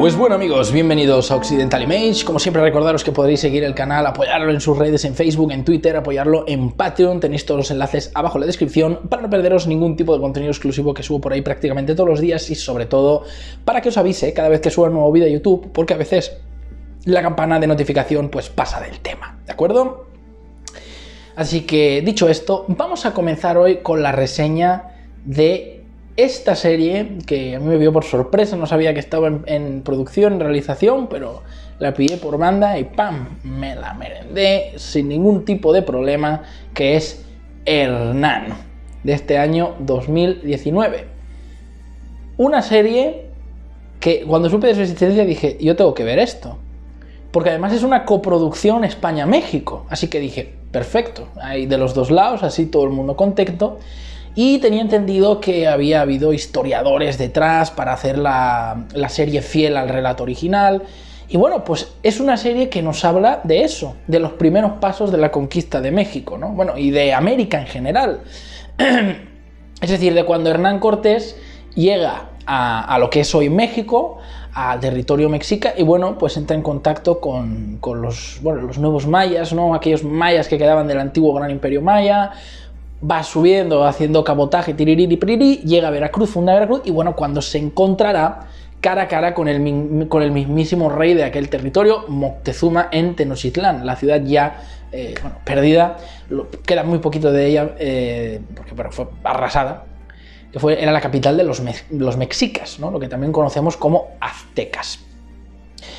Pues bueno amigos, bienvenidos a Occidental Image. Como siempre recordaros que podréis seguir el canal, apoyarlo en sus redes, en Facebook, en Twitter, apoyarlo en Patreon. Tenéis todos los enlaces abajo en la descripción para no perderos ningún tipo de contenido exclusivo que subo por ahí prácticamente todos los días y sobre todo para que os avise cada vez que suba un nuevo vídeo a YouTube, porque a veces la campana de notificación pues pasa del tema, ¿de acuerdo? Así que dicho esto, vamos a comenzar hoy con la reseña de esta serie que a mí me vio por sorpresa, no sabía que estaba en producción, en realización, pero la pillé por banda y ¡pam! Me la merendé sin ningún tipo de problema, que es Hernán, de este año 2019. Una serie que cuando supe de su existencia dije, yo tengo que ver esto, porque además es una coproducción España-México, así que dije, perfecto, hay de los dos lados, así todo el mundo contento. Y tenía entendido que había habido historiadores detrás para hacer la serie fiel al relato original. Y bueno, pues es una serie que nos habla de eso, de los primeros pasos de la conquista de México, ¿no? Bueno, y de América en general. Es decir, de cuando Hernán Cortés llega a lo que es hoy México, al territorio mexica, y bueno, pues entra en contacto con los nuevos mayas, ¿no? Aquellos mayas que quedaban del antiguo Gran Imperio Maya. Va subiendo, haciendo cabotaje, tiriri, piriri, llega a Veracruz, funda Veracruz, y bueno, cuando se encontrará cara a cara con el mismísimo rey de aquel territorio, Moctezuma, en Tenochtitlán, la ciudad ya perdida, queda muy poquito de ella, porque fue arrasada, que era la capital de los mexicas, ¿no? Lo que también conocemos como aztecas.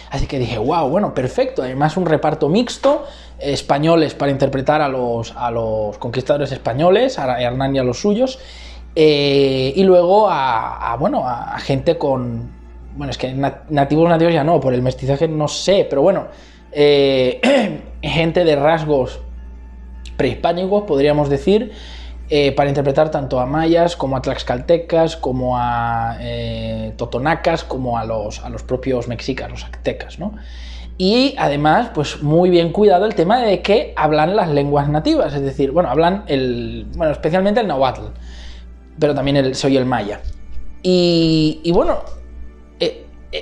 Así que dije, wow, bueno, perfecto, además un reparto mixto, españoles para interpretar a los conquistadores españoles, a Hernán y a los suyos, y luego a gente con, bueno, es que nativos ya no, por el mestizaje no sé, pero bueno, gente de rasgos prehispánicos, podríamos decir, para interpretar tanto a mayas como a tlaxcaltecas, como a totonacas, como a los propios mexicas, los aztecas, ¿no? Y además, pues muy bien cuidado el tema de que hablan las lenguas nativas, es decir, bueno, hablan especialmente el náhuatl, pero también se oye el maya. Y bueno,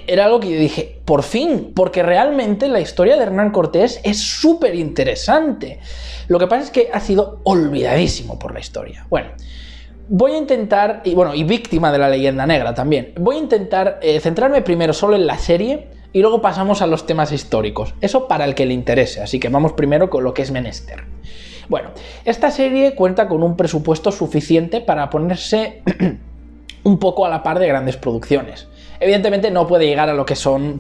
era algo que yo dije, por fin, porque realmente la historia de Hernán Cortés es súper interesante. Lo que pasa es que ha sido olvidadísimo por la historia. Bueno, voy a intentar, y víctima de la leyenda negra también, voy a intentar centrarme primero solo en la serie y luego pasamos a los temas históricos. Eso para el que le interese, así que vamos primero con lo que es menester. Bueno, esta serie cuenta con un presupuesto suficiente para ponerse un poco a la par de grandes producciones. Evidentemente no puede llegar a lo que son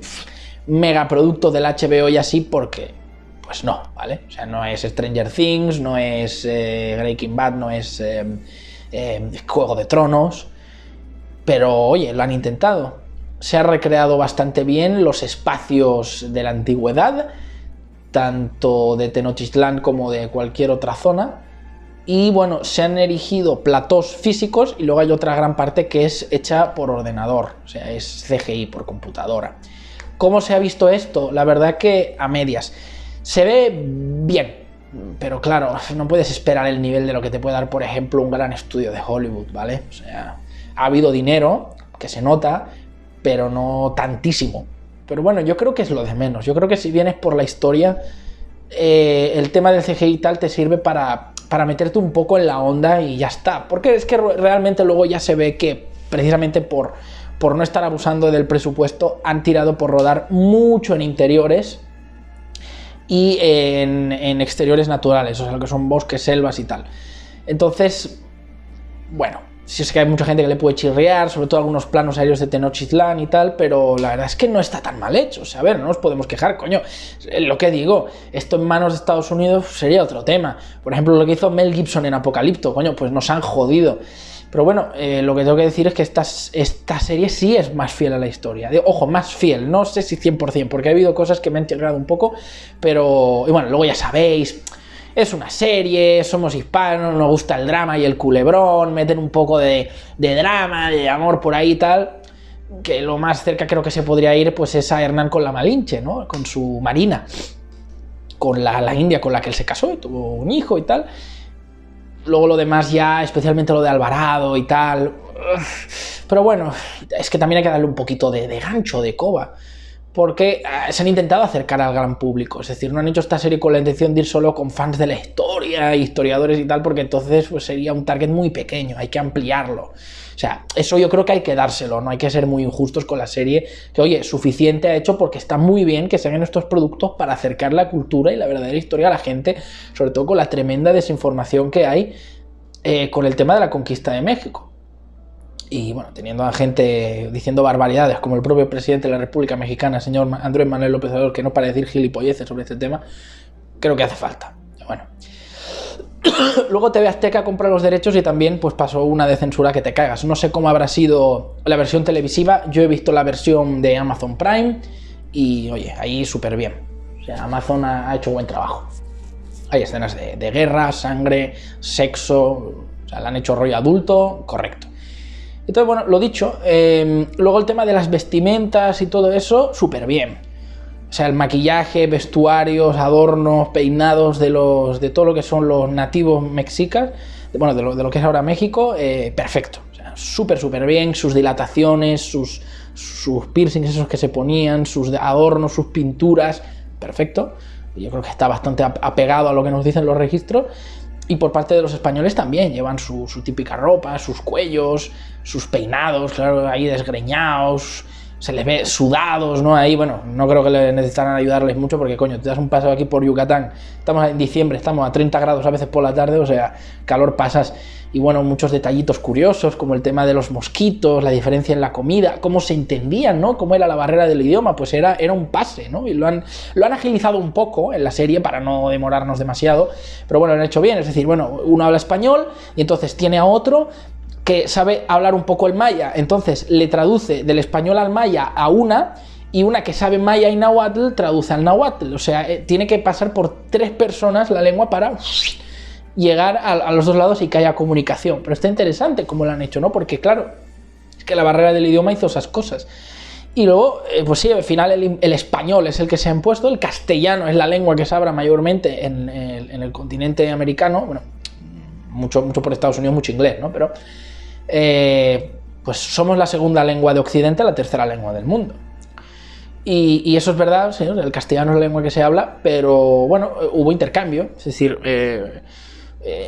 megaproductos del HBO y así, porque pues no, ¿vale? O sea, no es Stranger Things, no es Breaking Bad, no es Juego de Tronos, pero oye, lo han intentado. Se ha recreado bastante bien los espacios de la antigüedad, tanto de Tenochtitlán como de cualquier otra zona. Y bueno, se han erigido platós físicos y luego hay otra gran parte que es hecha por ordenador, o sea, es CGI, por computadora. ¿Cómo se ha visto esto? La verdad que a medias. Se ve bien, pero claro, no puedes esperar el nivel de lo que te puede dar, por ejemplo, un gran estudio de Hollywood, ¿vale? O sea, ha habido dinero, que se nota, pero no tantísimo. Pero bueno, yo creo que es lo de menos. Yo creo que si vienes por la historia, el tema del CGI y tal te sirve para meterte un poco en la onda y ya está. Porque es que realmente luego ya se ve que precisamente por no estar abusando del presupuesto han tirado por rodar mucho en interiores y en exteriores naturales, o sea, lo que son bosques, selvas y tal. Entonces, bueno, si es que hay mucha gente que le puede chirriar, sobre todo algunos planos aéreos de Tenochtitlán y tal, pero la verdad es que no está tan mal hecho. O sea, a ver, no nos podemos quejar, coño. Lo que digo, esto en manos de Estados Unidos sería otro tema. Por ejemplo, lo que hizo Mel Gibson en Apocalipto, coño, pues nos han jodido. Pero bueno, lo que tengo que decir es que esta serie sí es más fiel a la historia. Ojo, más fiel, no sé si 100%, porque ha habido cosas que me han chirriado un poco, pero... Y bueno, luego ya sabéis... Es una serie, somos hispanos, nos gusta el drama y el culebrón, meten un poco de drama, de amor por ahí y tal, que lo más cerca creo que se podría ir pues es a Hernán con la Malinche, ¿no? Con su Marina, con la india con la que él se casó y tuvo un hijo y tal. Luego lo demás ya, especialmente lo de Alvarado y tal, Pero bueno, es que también hay que darle un poquito de gancho, de coba, porque se han intentado acercar al gran público, es decir, no han hecho esta serie con la intención de ir solo con fans de la historia, historiadores y tal, porque entonces pues, sería un target muy pequeño, hay que ampliarlo. O sea, eso yo creo que hay que dárselo, no hay que ser muy injustos con la serie, que oye, suficiente ha hecho porque está muy bien que se hagan estos productos para acercar la cultura y la verdadera historia a la gente, sobre todo con la tremenda desinformación que hay con el tema de la conquista de México. Y bueno, teniendo a gente diciendo barbaridades como el propio presidente de la República Mexicana, señor Andrés Manuel López Obrador, que no para decir gilipolleces sobre este tema, creo que hace falta. Bueno. Luego TV Azteca compra los derechos y también pues pasó una de censura que te cagas. No sé cómo habrá sido la versión televisiva, yo he visto la versión de Amazon Prime y oye, ahí súper bien. O sea, Amazon ha hecho buen trabajo. Hay escenas de guerra, sangre, sexo, o sea, la han hecho rollo adulto, correcto. Entonces, bueno, lo dicho, luego el tema de las vestimentas y todo eso, súper bien. O sea, el maquillaje, vestuarios, adornos, peinados de todo lo que son los nativos mexicas, bueno, de lo que es ahora México, perfecto. O sea, súper bien, sus dilataciones, sus piercings esos que se ponían, sus adornos, sus pinturas, perfecto. Yo creo que está bastante apegado a lo que nos dicen los registros. Y por parte de los españoles también llevan su típica ropa, sus cuellos, sus peinados, claro, ahí desgreñados, se les ve sudados, ¿no? Ahí, bueno, no creo que necesitaran ayudarles mucho porque, coño, te das un paseo aquí por Yucatán, estamos en diciembre, estamos a 30 grados a veces por la tarde, o sea, calor pasas. Y bueno, muchos detallitos curiosos, como el tema de los mosquitos, la diferencia en la comida, cómo se entendían, ¿no? Cómo era la barrera del idioma, pues era un pase, ¿no? Y lo han agilizado un poco en la serie para no demorarnos demasiado, pero bueno, lo han hecho bien, es decir, bueno, uno habla español y entonces tiene a otro que sabe hablar un poco el maya, entonces le traduce del español al maya a una, y una que sabe maya y náhuatl traduce al náhuatl, o sea, tiene que pasar por 3 personas la lengua para llegar a los dos lados y que haya comunicación. Pero está interesante cómo lo han hecho, ¿no? Porque claro, es que la barrera del idioma hizo esas cosas. Y luego, pues sí, al final el español es el que se ha impuesto, el castellano es la lengua que se habla mayormente en el continente americano, bueno, mucho por Estados Unidos, mucho inglés, ¿no? Pero pues somos la segunda lengua de Occidente, la tercera lengua del mundo. Y eso es verdad, sí, el castellano es la lengua que se habla, pero bueno, hubo intercambio, es decir,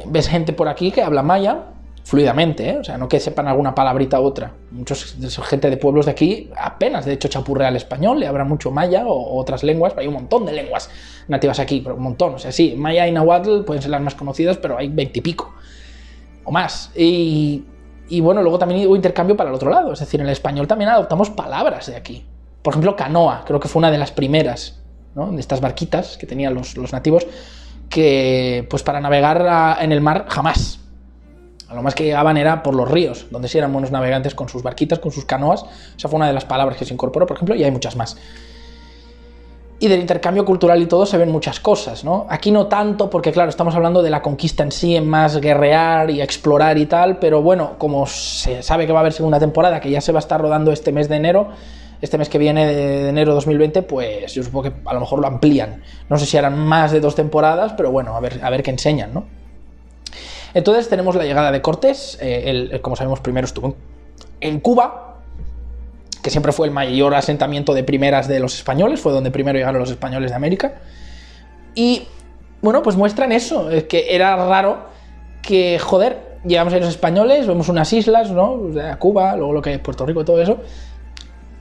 ves gente por aquí que habla maya fluidamente, o sea, no que sepan alguna palabrita u otra. Muchos gente de pueblos de aquí apenas, de hecho, chapurrea el español, le habla mucho maya o otras lenguas, hay un montón de lenguas nativas aquí, pero un montón, o sea, sí, maya y náhuatl pueden ser las más conocidas, pero hay 20 y pico o más. Y bueno, luego también hubo intercambio para el otro lado, es decir, en el español también adoptamos palabras de aquí. Por ejemplo, canoa, creo que fue una de las primeras, ¿no? De estas barquitas que tenían los nativos, que pues para navegar en el mar jamás. A lo más que llegaban era por los ríos, donde sí eran buenos navegantes con sus barquitas, con sus canoas. Esa fue una de las palabras que se incorporó, por ejemplo, y hay muchas más. Y del intercambio cultural y todo se ven muchas cosas, ¿no? Aquí no tanto, porque claro, estamos hablando de la conquista en sí, en más guerrear y explorar y tal, pero bueno, como se sabe que va a haber segunda temporada, que ya se va a estar rodando este mes de enero, este mes que viene de enero 2020, pues yo supongo que a lo mejor lo amplían. No sé si harán más de 2 temporadas, pero bueno, a ver qué enseñan, ¿no? Entonces tenemos la llegada de Cortés, como sabemos primero estuvo en Cuba, que siempre fue el mayor asentamiento de primeras de los españoles, fue donde primero llegaron los españoles de América, y bueno, pues muestran eso, es que era raro que, joder, llegamos ahí los españoles, vemos unas islas, ¿no? Cuba, luego lo que es Puerto Rico y todo eso,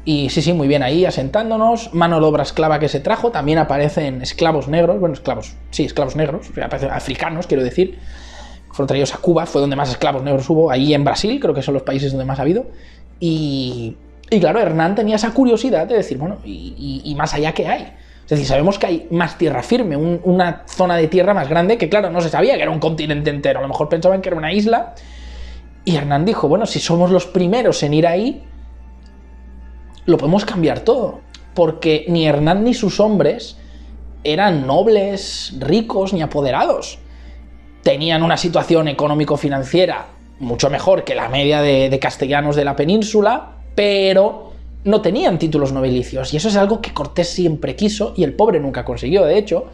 y sí, muy bien ahí, asentándonos, mano de obra esclava que se trajo, también aparecen esclavos negros, bueno, esclavos negros, aparecen africanos, quiero decir, fueron traídos a Cuba, fue donde más esclavos negros hubo, ahí en Brasil, creo que son los países donde más ha habido, y claro, Hernán tenía esa curiosidad de decir, bueno, y más allá que hay. Es decir, sabemos que hay más tierra firme, una zona de tierra más grande, que claro, no se sabía que era un continente entero, a lo mejor pensaban que era una isla, y Hernán dijo, bueno, si somos los primeros en ir ahí, lo podemos cambiar todo, porque ni Hernán ni sus hombres eran nobles, ricos ni apoderados. Tenían una situación económico-financiera mucho mejor que la media de castellanos de la península, pero no tenían títulos nobilicios, y eso es algo que Cortés siempre quiso y el pobre nunca consiguió, de hecho.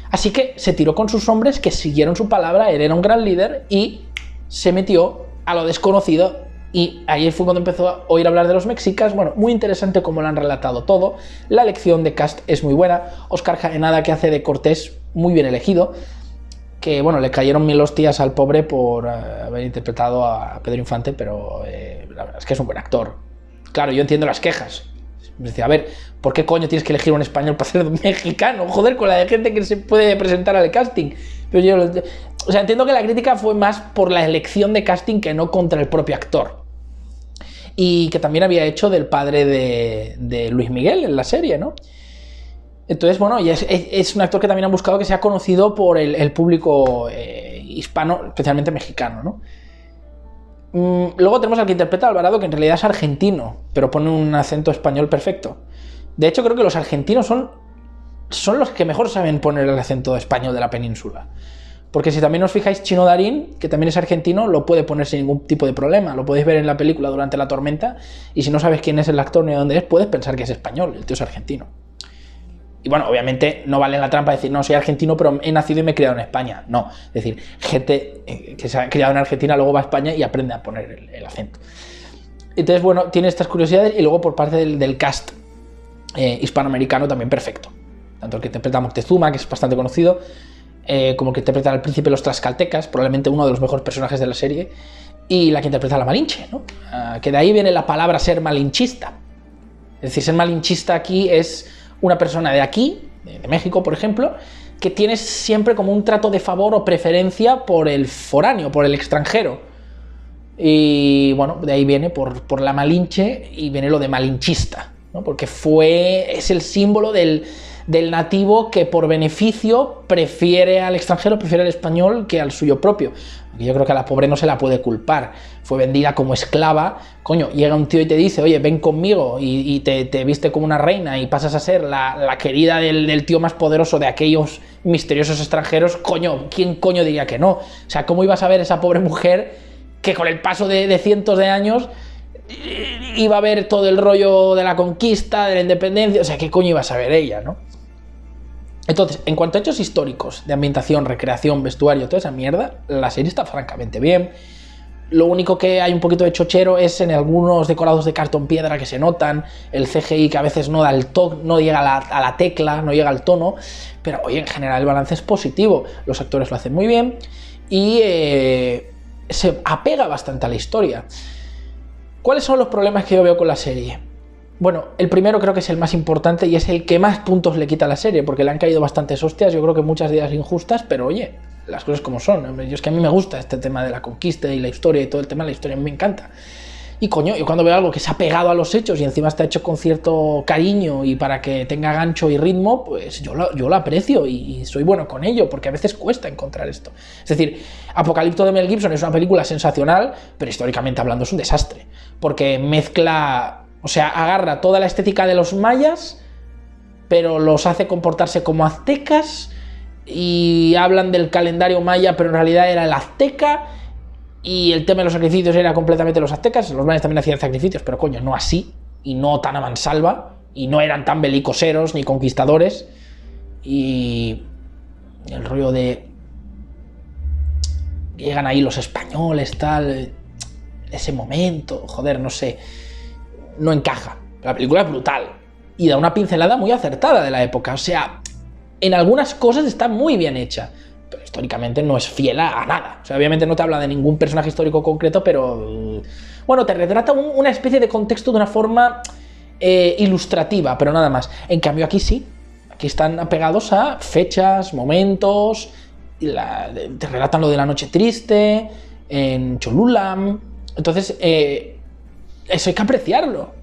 Así que se tiró con sus hombres que siguieron su palabra, él era un gran líder y se metió a lo desconocido Y ahí fue cuando empezó a oír hablar de los mexicas. Bueno, muy interesante cómo lo han relatado todo. La elección de cast es muy buena. Óscar Jaenada, que hace de Cortés, muy bien elegido. Que, bueno, le cayeron 1000 hostias al pobre por haber interpretado a Pedro Infante, pero la verdad es que es un buen actor. Claro, yo entiendo las quejas. Decía, a ver, ¿por qué coño tienes que elegir un español para ser mexicano? Joder, con la de gente que se puede presentar al casting. Pero yo, o sea, entiendo que la crítica fue más por la elección de casting que no contra el propio actor. Y que también había hecho del padre de Luis Miguel en la serie, ¿no? Entonces, bueno, y es un actor que también han buscado que sea conocido por el público hispano, especialmente mexicano, ¿no? Luego tenemos al que interpreta a Alvarado, que en realidad es argentino, pero pone un acento español perfecto. De hecho, creo que los argentinos son los que mejor saben poner el acento español de la península. Porque si también os fijáis, Chino Darín, que también es argentino, lo puede poner sin ningún tipo de problema. Lo podéis ver en la película Durante la tormenta, y si no sabes quién es el actor ni de dónde es, puedes pensar que es español, el tío es argentino. Y bueno, obviamente no vale la trampa decir, no, soy argentino, pero he nacido y me he criado en España. No, es decir, gente que se ha criado en Argentina luego va a España y aprende a poner el acento. Entonces, bueno, tiene estas curiosidades, y luego por parte del cast hispanoamericano también perfecto. Tanto el que interpreta a Moctezuma, que es bastante conocido, como el que interpreta al príncipe de los Tlaxcaltecas, probablemente uno de los mejores personajes de la serie, y la que interpreta a la Malinche, ¿no? Que de ahí viene la palabra ser malinchista. Es decir, ser malinchista aquí es una persona de aquí, de México, por ejemplo, que tiene siempre como un trato de favor o preferencia por el foráneo, por el extranjero. Y bueno, de ahí viene por la Malinche, y viene lo de malinchista, ¿no? Porque es el símbolo del nativo que por beneficio prefiere al extranjero, prefiere al español que al suyo propio. Yo creo que a la pobre no se la puede culpar. Fue vendida como esclava. Coño, llega un tío y te dice, oye, ven conmigo, y te viste como una reina y pasas a ser la querida del tío más poderoso de aquellos misteriosos extranjeros. Coño, ¿quién coño diría que no? O sea, ¿cómo ibas a ver esa pobre mujer que con el paso de cientos de años iba a ver todo el rollo de la conquista, de la independencia? O sea, ¿qué coño iba a saber ella, no? Entonces, en cuanto a hechos históricos, de ambientación, recreación, vestuario, toda esa mierda, la serie está francamente bien. Lo único que hay un poquito de chochero es en algunos decorados de cartón piedra que se notan, el CGI que a veces no da el toque, no llega a la tecla, no llega al tono, pero oye, en general el balance es positivo, los actores lo hacen muy bien y se apega bastante a la historia. ¿Cuáles son los problemas que yo veo con la serie? Bueno, el primero creo que es el más importante y es el que más puntos le quita a la serie, porque le han caído bastantes hostias, yo creo que muchas de ellas injustas, pero oye, las cosas como son. Yo es que a mí me gusta este tema de la conquista y la historia y todo el tema de la historia, a mí me encanta. Y coño, yo cuando veo algo que se ha pegado a los hechos y encima está hecho con cierto cariño y para que tenga gancho y ritmo, pues yo lo aprecio y soy bueno con ello, porque a veces cuesta encontrar esto. Es decir, Apocalipto de Mel Gibson es una película sensacional, pero históricamente hablando es un desastre, porque mezcla... O sea, agarra toda la estética de los mayas, pero los hace comportarse como aztecas, y hablan del calendario maya, pero en realidad era el azteca, y el tema de los sacrificios era completamente los aztecas. Los mayas también hacían sacrificios, pero coño, no así, y no tan a mansalva, y no eran tan belicoseros ni conquistadores, y el rollo de... Llegan ahí los españoles, tal, ese momento, joder, no sé... no encaja. La película es brutal y da una pincelada muy acertada de la época. O sea, en algunas cosas está muy bien hecha, pero históricamente no es fiel a nada. O sea, obviamente no te habla de ningún personaje histórico concreto, pero bueno, te retrata una especie de contexto de una forma ilustrativa, pero nada más. En cambio aquí sí, aquí están apegados a fechas, momentos, te relatan lo de la noche triste en Cholula. Entonces eso hay que apreciarlo,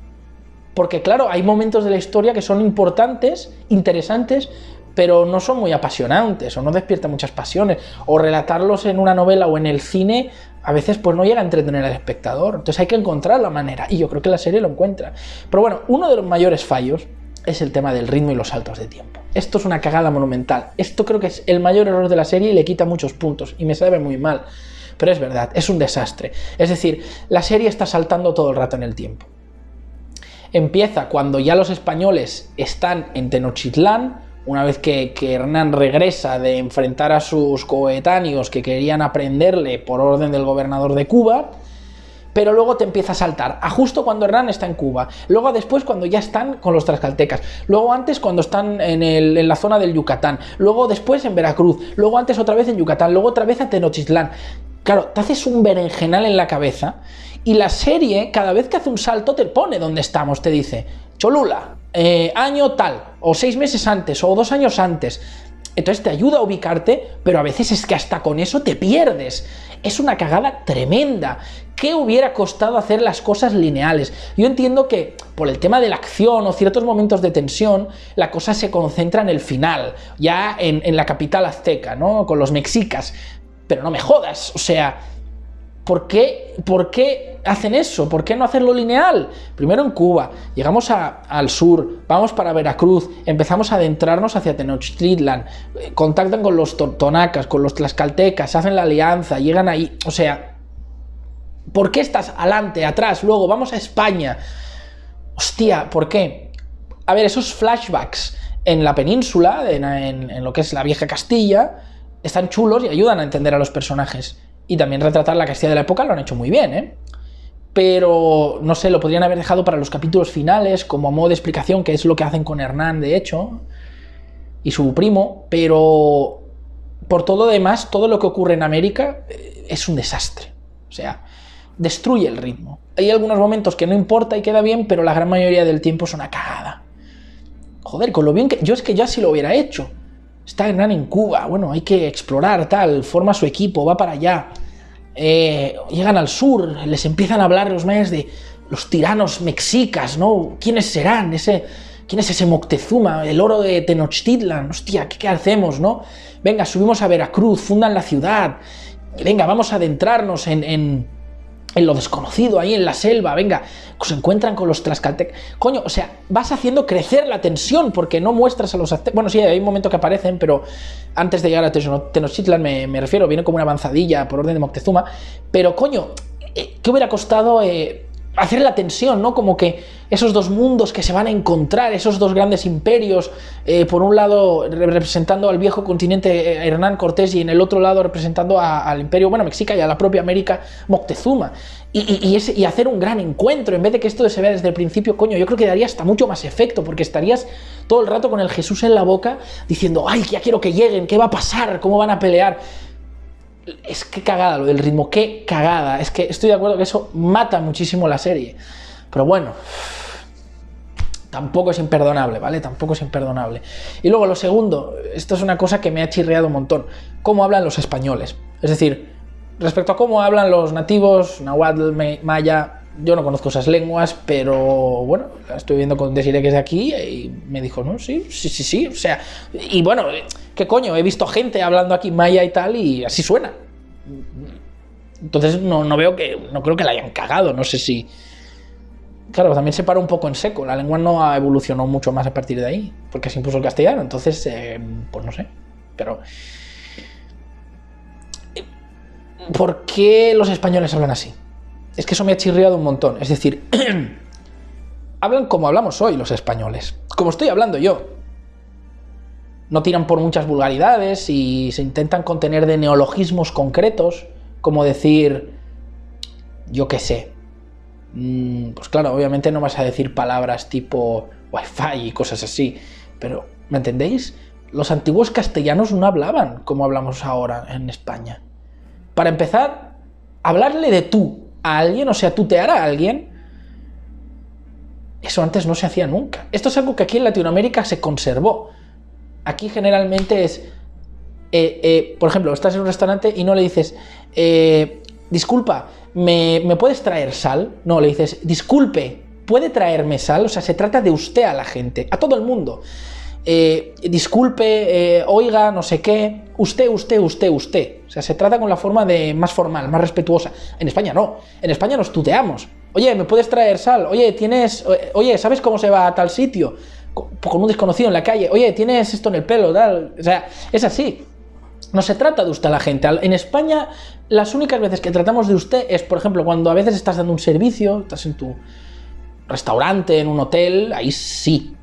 porque claro, hay momentos de la historia que son importantes, interesantes, pero no son muy apasionantes o no despiertan muchas pasiones, o relatarlos en una novela o en el cine a veces pues no llega a entretener al espectador. Entonces hay que encontrar la manera, y yo creo que la serie lo encuentra. Pero bueno, uno de los mayores fallos es el tema del ritmo y los saltos de tiempo. Esto es una cagada monumental. Esto creo que es el mayor error de la serie y le quita muchos puntos y me sabe muy mal. Pero es verdad, es un desastre. Es decir, la serie está saltando todo el rato en el tiempo. Empieza cuando ya los españoles están en Tenochtitlán, una vez que Hernán regresa de enfrentar a sus coetáneos que querían aprenderle por orden del gobernador de Cuba, pero luego te empieza a saltar, a justo cuando Hernán está en Cuba, luego después cuando ya están con los tlaxcaltecas, luego antes cuando están en la zona del Yucatán, luego después en Veracruz, luego antes otra vez en Yucatán, luego otra vez a Tenochtitlán. Claro, te haces un berenjenal en la cabeza y la serie, cada vez que hace un salto, te pone donde estamos, te dice Cholula, año tal, o 6 meses antes, o 2 años antes. Entonces te ayuda a ubicarte, pero a veces es que hasta con eso te pierdes. Es una cagada tremenda. ¿Qué hubiera costado hacer las cosas lineales? Yo entiendo que por el tema de la acción o ciertos momentos de tensión, la cosa se concentra en el final, ya en la capital azteca, ¿no? Con los mexicas. Pero no me jodas, o sea, ¿por qué hacen eso? ¿Por qué no hacerlo lineal? Primero en Cuba, llegamos al sur, vamos para Veracruz, empezamos a adentrarnos hacia Tenochtitlan, contactan con los totonacas, con los tlaxcaltecas, hacen la alianza, llegan ahí, o sea, ¿por qué estás adelante, atrás, luego vamos a España? Hostia, ¿por qué? A ver, esos flashbacks en la península, en lo que es la vieja Castilla, están chulos y ayudan a entender a los personajes. Y también retratar la Castilla de la época lo han hecho muy bien, ¿eh? Pero, no sé, lo podrían haber dejado para los capítulos finales, como a modo de explicación, que es lo que hacen con Hernán, de hecho, y su primo, pero por todo lo demás, todo lo que ocurre en América es un desastre. O sea, destruye el ritmo. Hay algunos momentos que no importa y queda bien, pero la gran mayoría del tiempo es una cagada. Joder, con lo bien que... Yo es que ya sí lo hubiera hecho. Está Hernán en Cuba, bueno, hay que explorar, tal, forma su equipo, va para allá. Llegan al sur, les empiezan a hablar los mayas de los tiranos mexicas, ¿no? ¿Quiénes serán? ¿Quién es ese Moctezuma? El oro de Tenochtitlan, hostia, ¿qué hacemos, no? Venga, subimos a Veracruz, fundan la ciudad, venga, vamos a adentrarnos en lo desconocido, ahí en la selva, venga, se encuentran con los tlaxcaltecas. Coño, o sea, vas haciendo crecer la tensión porque no muestras a los aztecas. Bueno, sí, hay un momento que aparecen, pero antes de llegar a Tenochtitlan me refiero, viene como una avanzadilla por orden de Moctezuma, pero coño, ¿qué hubiera costado hacer la tensión, ¿no? Como que esos dos mundos que se van a encontrar, esos dos grandes imperios, por un lado representando al viejo continente Hernán Cortés y en el otro lado representando al imperio, bueno, mexica y a la propia América Moctezuma, y hacer un gran encuentro, en vez de que esto se vea desde el principio, coño, yo creo que daría hasta mucho más efecto, porque estarías todo el rato con el Jesús en la boca, diciendo, ay, ya quiero que lleguen, ¿qué va a pasar? ¿Cómo van a pelear? Es que cagada lo del ritmo, qué cagada. Es que estoy de acuerdo que eso mata muchísimo la serie. Pero bueno, tampoco es imperdonable, ¿vale? Tampoco es imperdonable. Y luego lo segundo, esto es una cosa que me ha chirriado un montón. ¿Cómo hablan los españoles? Es decir, respecto a cómo hablan los nativos, náhuatl, maya, yo no conozco esas lenguas, pero bueno, la estoy viendo con Desiree, que es de aquí, y me dijo, no, sí, o sea, y bueno, ¿qué coño? He visto gente hablando aquí maya y tal, y así suena. Entonces no creo que la hayan cagado, no sé si... Claro, también se para un poco en seco, la lengua no evolucionó mucho más a partir de ahí, porque se impuso el castellano, entonces, pues no sé, pero... ¿Por qué los españoles hablan así? Es que eso me ha chirriado un montón. Es decir, hablan como hablamos hoy los españoles, como estoy hablando yo. No tiran por muchas vulgaridades y se intentan contener de neologismos concretos, como decir, yo qué sé. Pues claro, obviamente no vas a decir palabras tipo wifi y cosas así, pero ¿me entendéis? Los antiguos castellanos no hablaban como hablamos ahora en España. Para empezar, hablarle de tú a alguien, o sea, tutear a alguien, eso antes no se hacía nunca. Esto es algo que aquí en Latinoamérica se conservó. Aquí generalmente es, por ejemplo, estás en un restaurante y no le dices, disculpa, ¿me puedes traer sal? No, le dices, disculpe, ¿puede traerme sal? O sea, se trata de usted a la gente, a todo el mundo. Disculpe, oiga, no sé qué, usted. O sea, se trata con la forma más formal, más respetuosa. En España no. En España nos tuteamos. Oye, ¿me puedes traer sal? Oye, ¿sabes cómo se va a tal sitio? Con un desconocido en la calle. Oye, ¿tienes esto en el pelo? Tal. O sea, es así. No se trata de usted a la gente. En España, las únicas veces que tratamos de usted es, por ejemplo, cuando a veces estás dando un servicio, estás en tu restaurante, en un hotel, ahí sí.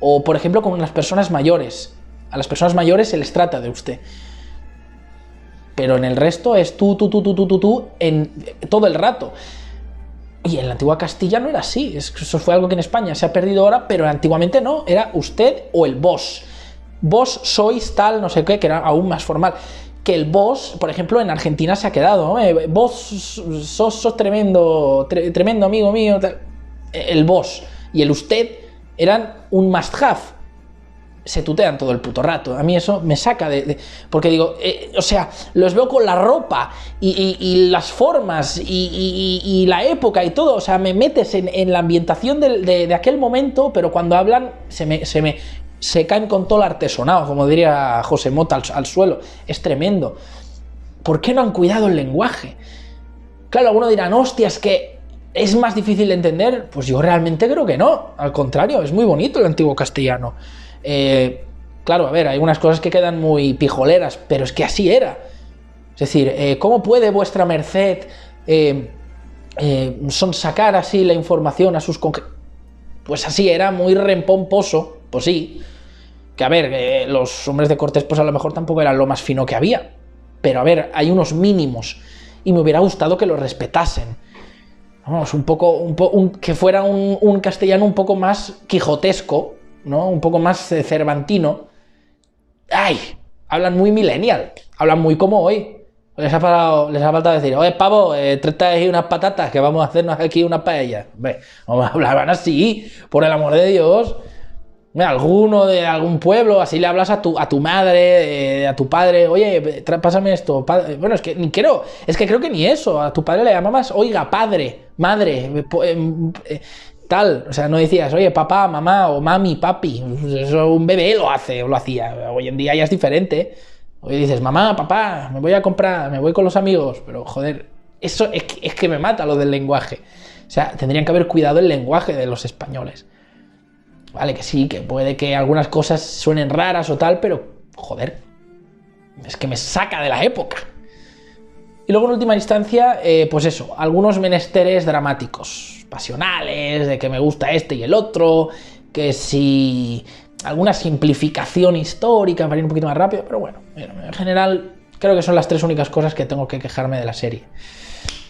O, por ejemplo, con las personas mayores. A las personas mayores se les trata de usted. Pero en el resto es tú, en todo el rato. Y en la antigua Castilla no era así, eso fue algo que en España se ha perdido ahora, pero antiguamente no, era usted o el vos. Vos sois tal, no sé qué, que era aún más formal. Que el vos, por ejemplo, en Argentina se ha quedado, ¿no? Vos sos tremendo, tremendo amigo mío, tal. El vos y el usted eran un must have. Se tutean todo el puto rato. A mí eso me saca porque digo, o sea, los veo con la ropa y las formas y la época y todo. O sea, me metes en la ambientación de aquel momento, pero cuando hablan se caen con todo el artesonado, como diría José Mota, al suelo. Es tremendo. ¿Por qué no han cuidado el lenguaje? Claro, algunos dirán, hostia, es que es más difícil de entender. Pues yo realmente creo que no. Al contrario, es muy bonito el antiguo castellano. Claro, a ver, hay unas cosas que quedan muy pijoleras, pero es que así era. Es decir, ¿cómo puede vuestra merced sonsacar así la información a sus pues así era, muy rempomposo, pues sí. Que a ver, los hombres de Cortés pues a lo mejor tampoco eran lo más fino que había, pero a ver, hay unos mínimos y me hubiera gustado que los respetasen. Vamos, que fuera un castellano un poco más quijotesco, ¿no? Un poco más cervantino. ¡Ay! Hablan muy millennial, hablan muy como hoy. Les ha faltado decir, oye, pavo, tráete ahí unas patatas que vamos a hacernos aquí una paella. Hombre, hablaban así, por el amor de Dios. Alguno de algún pueblo, así le hablas a tu madre, a tu padre, oye, pásame esto. Bueno, es que creo que ni eso. A tu padre le llamabas, oiga, padre, madre, tal. O sea, no decías, oye, papá, mamá, o mami, papi. Eso un bebé lo hace, o lo hacía. Hoy en día ya es diferente. Hoy dices, mamá, papá, me voy a comprar, me voy con los amigos. Pero, joder, eso es que me mata lo del lenguaje. O sea, tendrían que haber cuidado el lenguaje de los españoles. Vale, que sí, que puede que algunas cosas suenen raras o tal, pero, joder, es que me saca de la época. Y luego, en última instancia, pues eso, algunos menesteres dramáticos, pasionales, de que me gusta este y el otro, que si alguna simplificación histórica para ir un poquito más rápido, pero bueno, en general, creo que son las tres únicas cosas que tengo que quejarme de la serie.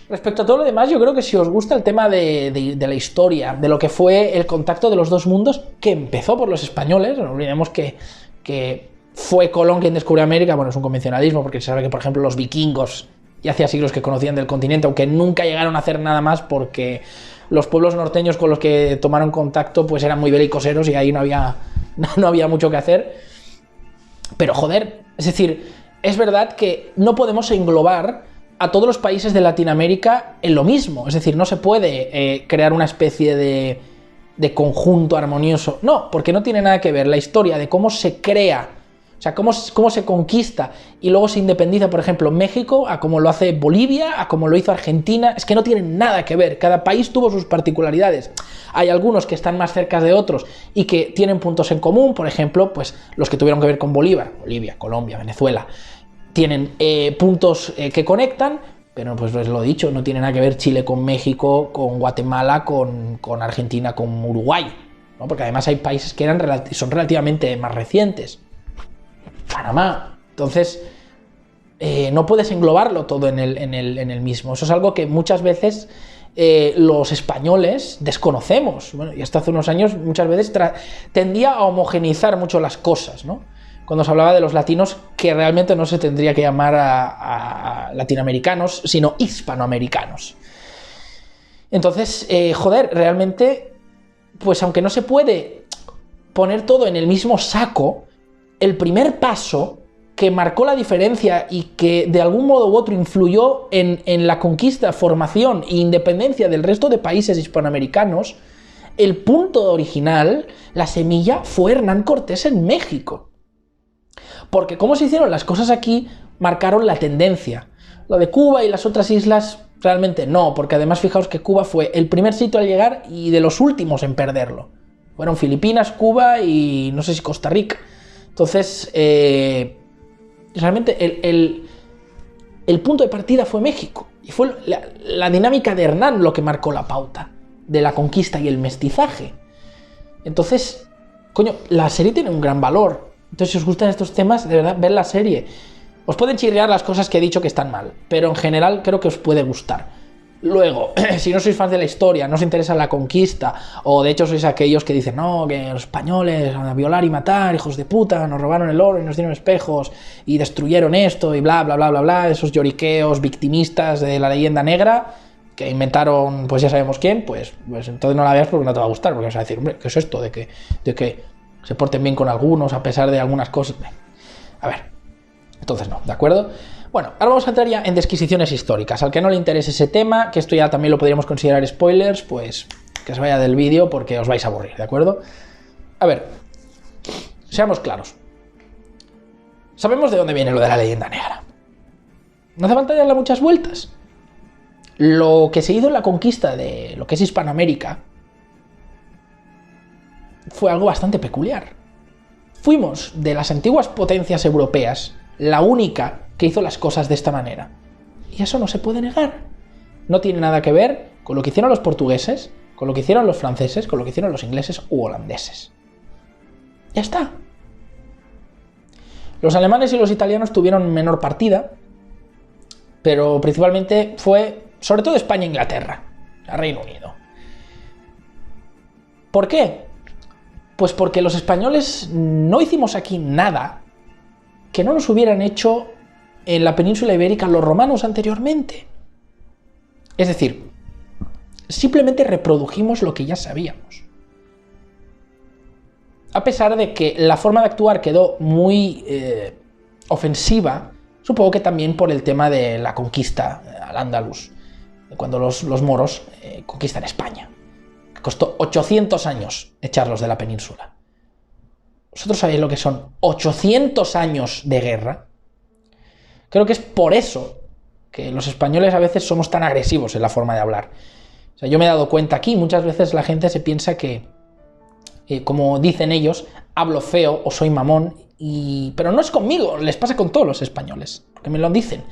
Respecto a todo lo demás, yo creo que si os gusta el tema de la historia, de lo que fue el contacto de los dos mundos, que empezó por los españoles, no olvidemos que fue Colón quien descubrió América, bueno, es un convencionalismo, porque se sabe que, por ejemplo, los vikingos ya hacía siglos que conocían del continente, aunque nunca llegaron a hacer nada más porque los pueblos norteños con los que tomaron contacto pues eran muy belicoseros y ahí no había mucho que hacer. Pero, joder, es decir, es verdad que no podemos englobar a todos los países de Latinoamérica en lo mismo, es decir, no se puede crear una especie de conjunto armonioso, no, porque no tiene nada que ver la historia de cómo se crea, o sea, cómo se conquista y luego se independiza, por ejemplo, México, a cómo lo hace Bolivia, a cómo lo hizo Argentina, es que no tienen nada que ver, cada país tuvo sus particularidades, hay algunos que están más cerca de otros y que tienen puntos en común, por ejemplo, pues los que tuvieron que ver con Bolivia, Colombia, Venezuela, tienen puntos que conectan, pero pues lo he dicho, no tiene nada que ver Chile con México, con Guatemala, con Argentina, con Uruguay, ¿no? Porque además hay países que son relativamente más recientes. Panamá. Entonces, no puedes englobarlo todo en el mismo. Eso es algo que muchas veces los españoles desconocemos. Bueno, y hasta hace unos años muchas veces tendía a homogeneizar mucho las cosas, ¿no? Cuando se hablaba de los latinos, que realmente no se tendría que llamar a latinoamericanos, sino hispanoamericanos. Entonces, joder, realmente, pues aunque no se puede poner todo en el mismo saco, el primer paso que marcó la diferencia y que de algún modo u otro influyó en la conquista, formación e independencia del resto de países hispanoamericanos, el punto original, la semilla, fue Hernán Cortés en México. Porque cómo se hicieron las cosas aquí marcaron la tendencia. Lo de Cuba y las otras islas realmente no, porque además fijaos que Cuba fue el primer sitio al llegar y de los últimos en perderlo. Fueron Filipinas, Cuba y no sé si Costa Rica. Entonces, realmente el punto de partida fue México. Y fue la dinámica de Hernán lo que marcó la pauta de la conquista y el mestizaje. Entonces, coño, la serie tiene un gran valor. Entonces, si os gustan estos temas, de verdad, ver la serie. Os pueden chirriar las cosas que he dicho que están mal, pero en general creo que os puede gustar. Luego, si no sois fans de la historia, no os interesa la conquista, o de hecho sois aquellos que dicen, no, que los españoles van a violar y matar, hijos de puta, nos robaron el oro y nos dieron espejos y destruyeron esto y bla, bla, bla, bla, bla, esos lloriqueos victimistas de la leyenda negra que inventaron, pues ya sabemos quién, pues entonces no la veas porque no te va a gustar, porque vas a decir, hombre, ¿qué es esto de que se porten bien con algunos a pesar de algunas cosas? A ver, entonces no, ¿de acuerdo? Bueno, ahora vamos a entrar ya en desquisiciones históricas. Al que no le interese ese tema, que esto ya también lo podríamos considerar spoilers, pues que se vaya del vídeo porque os vais a aburrir, ¿de acuerdo? A ver, seamos claros. Sabemos de dónde viene lo de la leyenda negra. No hace falta darle muchas vueltas. Lo que se hizo en la conquista de lo que es Hispanoamérica fue algo bastante peculiar. Fuimos de las antiguas potencias europeas la única que hizo las cosas de esta manera. Y eso no se puede negar. No tiene nada que ver con lo que hicieron los portugueses, con lo que hicieron los franceses, con lo que hicieron los ingleses u holandeses. Ya está. Los alemanes y los italianos tuvieron menor partida, pero principalmente fue, sobre todo, España e Inglaterra, el Reino Unido. ¿Por qué? Pues porque los españoles no hicimos aquí nada que no nos hubieran hecho en la península ibérica los romanos anteriormente. Es decir, simplemente reprodujimos lo que ya sabíamos. A pesar de que la forma de actuar quedó muy ofensiva, supongo que también por el tema de la conquista al Andalus, cuando los moros conquistan España. Costó 800 años echarlos de la península. ¿Vosotros sabéis lo que son 800 años de guerra? Creo que es por eso que los españoles a veces somos tan agresivos en la forma de hablar. O sea, yo me he dado cuenta aquí, muchas veces la gente se piensa que, como dicen ellos, hablo feo o soy mamón, pero no es conmigo, les pasa con todos los españoles, porque me lo dicen.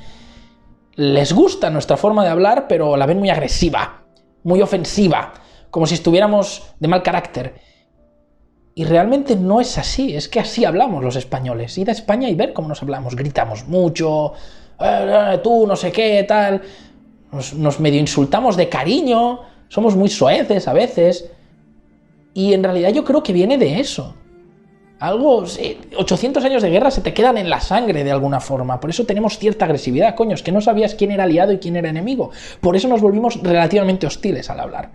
Les gusta nuestra forma de hablar, pero la ven muy agresiva, muy ofensiva, como si estuviéramos de mal carácter. Y realmente no es así, es que así hablamos los españoles. Ir a España y ver cómo nos hablamos, gritamos mucho, tú no sé qué, tal, nos medio insultamos de cariño, somos muy soeces a veces, y en realidad yo creo que viene de eso. Algo, 800 años de guerra se te quedan en la sangre de alguna forma, por eso tenemos cierta agresividad, coño, es que no sabías quién era aliado y quién era enemigo, por eso nos volvimos relativamente hostiles al hablar.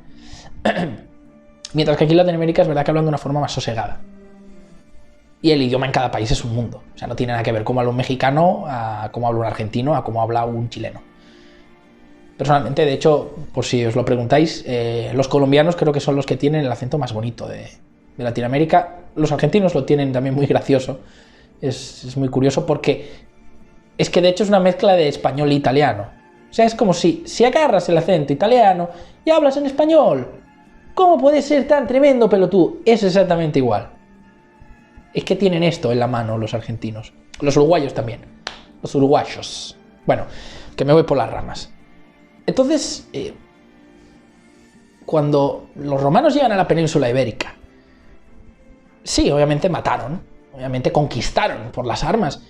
Mientras que aquí en Latinoamérica es verdad que hablan de una forma más sosegada. Y el idioma en cada país es un mundo. O sea, no tiene nada que ver cómo habla un mexicano a cómo habla un argentino a cómo habla un chileno. Personalmente, de hecho, por si os lo preguntáis, los colombianos creo que son los que tienen el acento más bonito de Latinoamérica. Los argentinos lo tienen también muy gracioso. Es muy curioso porque es que de hecho es una mezcla de español e italiano. O sea, es como si agarras el acento italiano y hablas en español. ¿Cómo puede ser tan tremendo pelotudo? Es exactamente igual. Es que tienen esto en la mano los argentinos. Los uruguayos también. Los uruguayos. Bueno, que me voy por las ramas. Entonces, cuando los romanos llegan a la península ibérica, sí, obviamente mataron, obviamente conquistaron por las armas,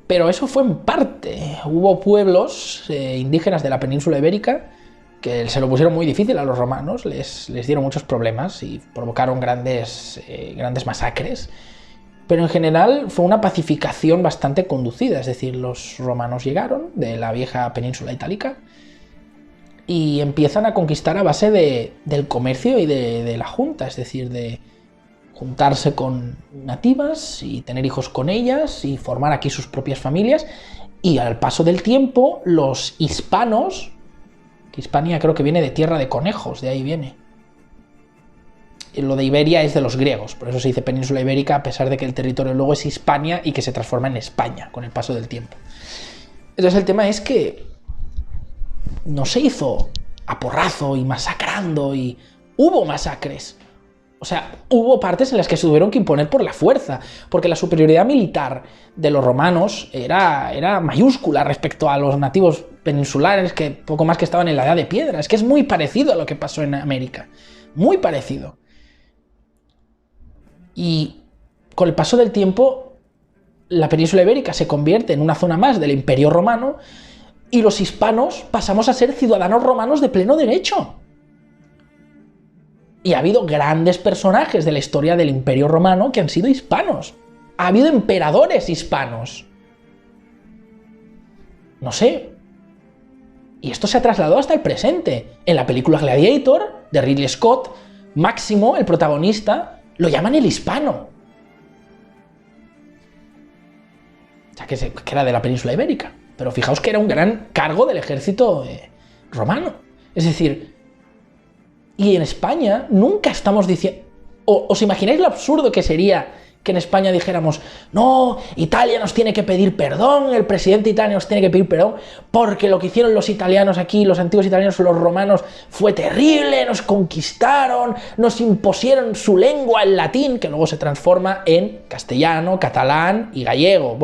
pero eso fue en parte. Hubo pueblos indígenas de la península ibérica que se lo pusieron muy difícil a los romanos, les dieron muchos problemas y provocaron grandes masacres, pero en general fue una pacificación bastante conducida, es decir, los romanos llegaron de la vieja península itálica y empiezan a conquistar a base del comercio y de la junta, es decir, de juntarse con nativas y tener hijos con ellas y formar aquí sus propias familias, y al paso del tiempo los hispanos, que Hispania creo que viene de tierra de conejos, de ahí viene. Y lo de Iberia es de los griegos, por eso se dice península ibérica, a pesar de que el territorio luego es Hispania y que se transforma en España con el paso del tiempo. Entonces el tema es que no se hizo a porrazo y masacrando, y hubo masacres. O sea, hubo partes en las que se tuvieron que imponer por la fuerza, porque la superioridad militar de los romanos era mayúscula respecto a los nativos peninsulares, que poco más que estaban en la edad de piedra. Es que es muy parecido a lo que pasó en América, muy parecido. Y con el paso del tiempo, la península ibérica se convierte en una zona más del Imperio Romano, y los hispanos pasamos a ser ciudadanos romanos de pleno derecho. Y ha habido grandes personajes de la historia del Imperio Romano que han sido hispanos. Ha habido emperadores hispanos. No sé. Y esto se ha trasladado hasta el presente. En la película Gladiator, de Ridley Scott, Máximo, el protagonista, lo llaman el hispano. O sea, que era de la península ibérica. Pero fijaos que era un gran cargo del ejército romano. Es decir, y en España nunca estamos diciendo... ¿Os imagináis lo absurdo que sería que en España dijéramos, no, Italia nos tiene que pedir perdón, el presidente italiano nos tiene que pedir perdón, porque lo que hicieron los italianos aquí, los antiguos italianos, los romanos, fue terrible, nos conquistaron, nos impusieron su lengua, el latín, que luego se transforma en castellano, catalán y gallego,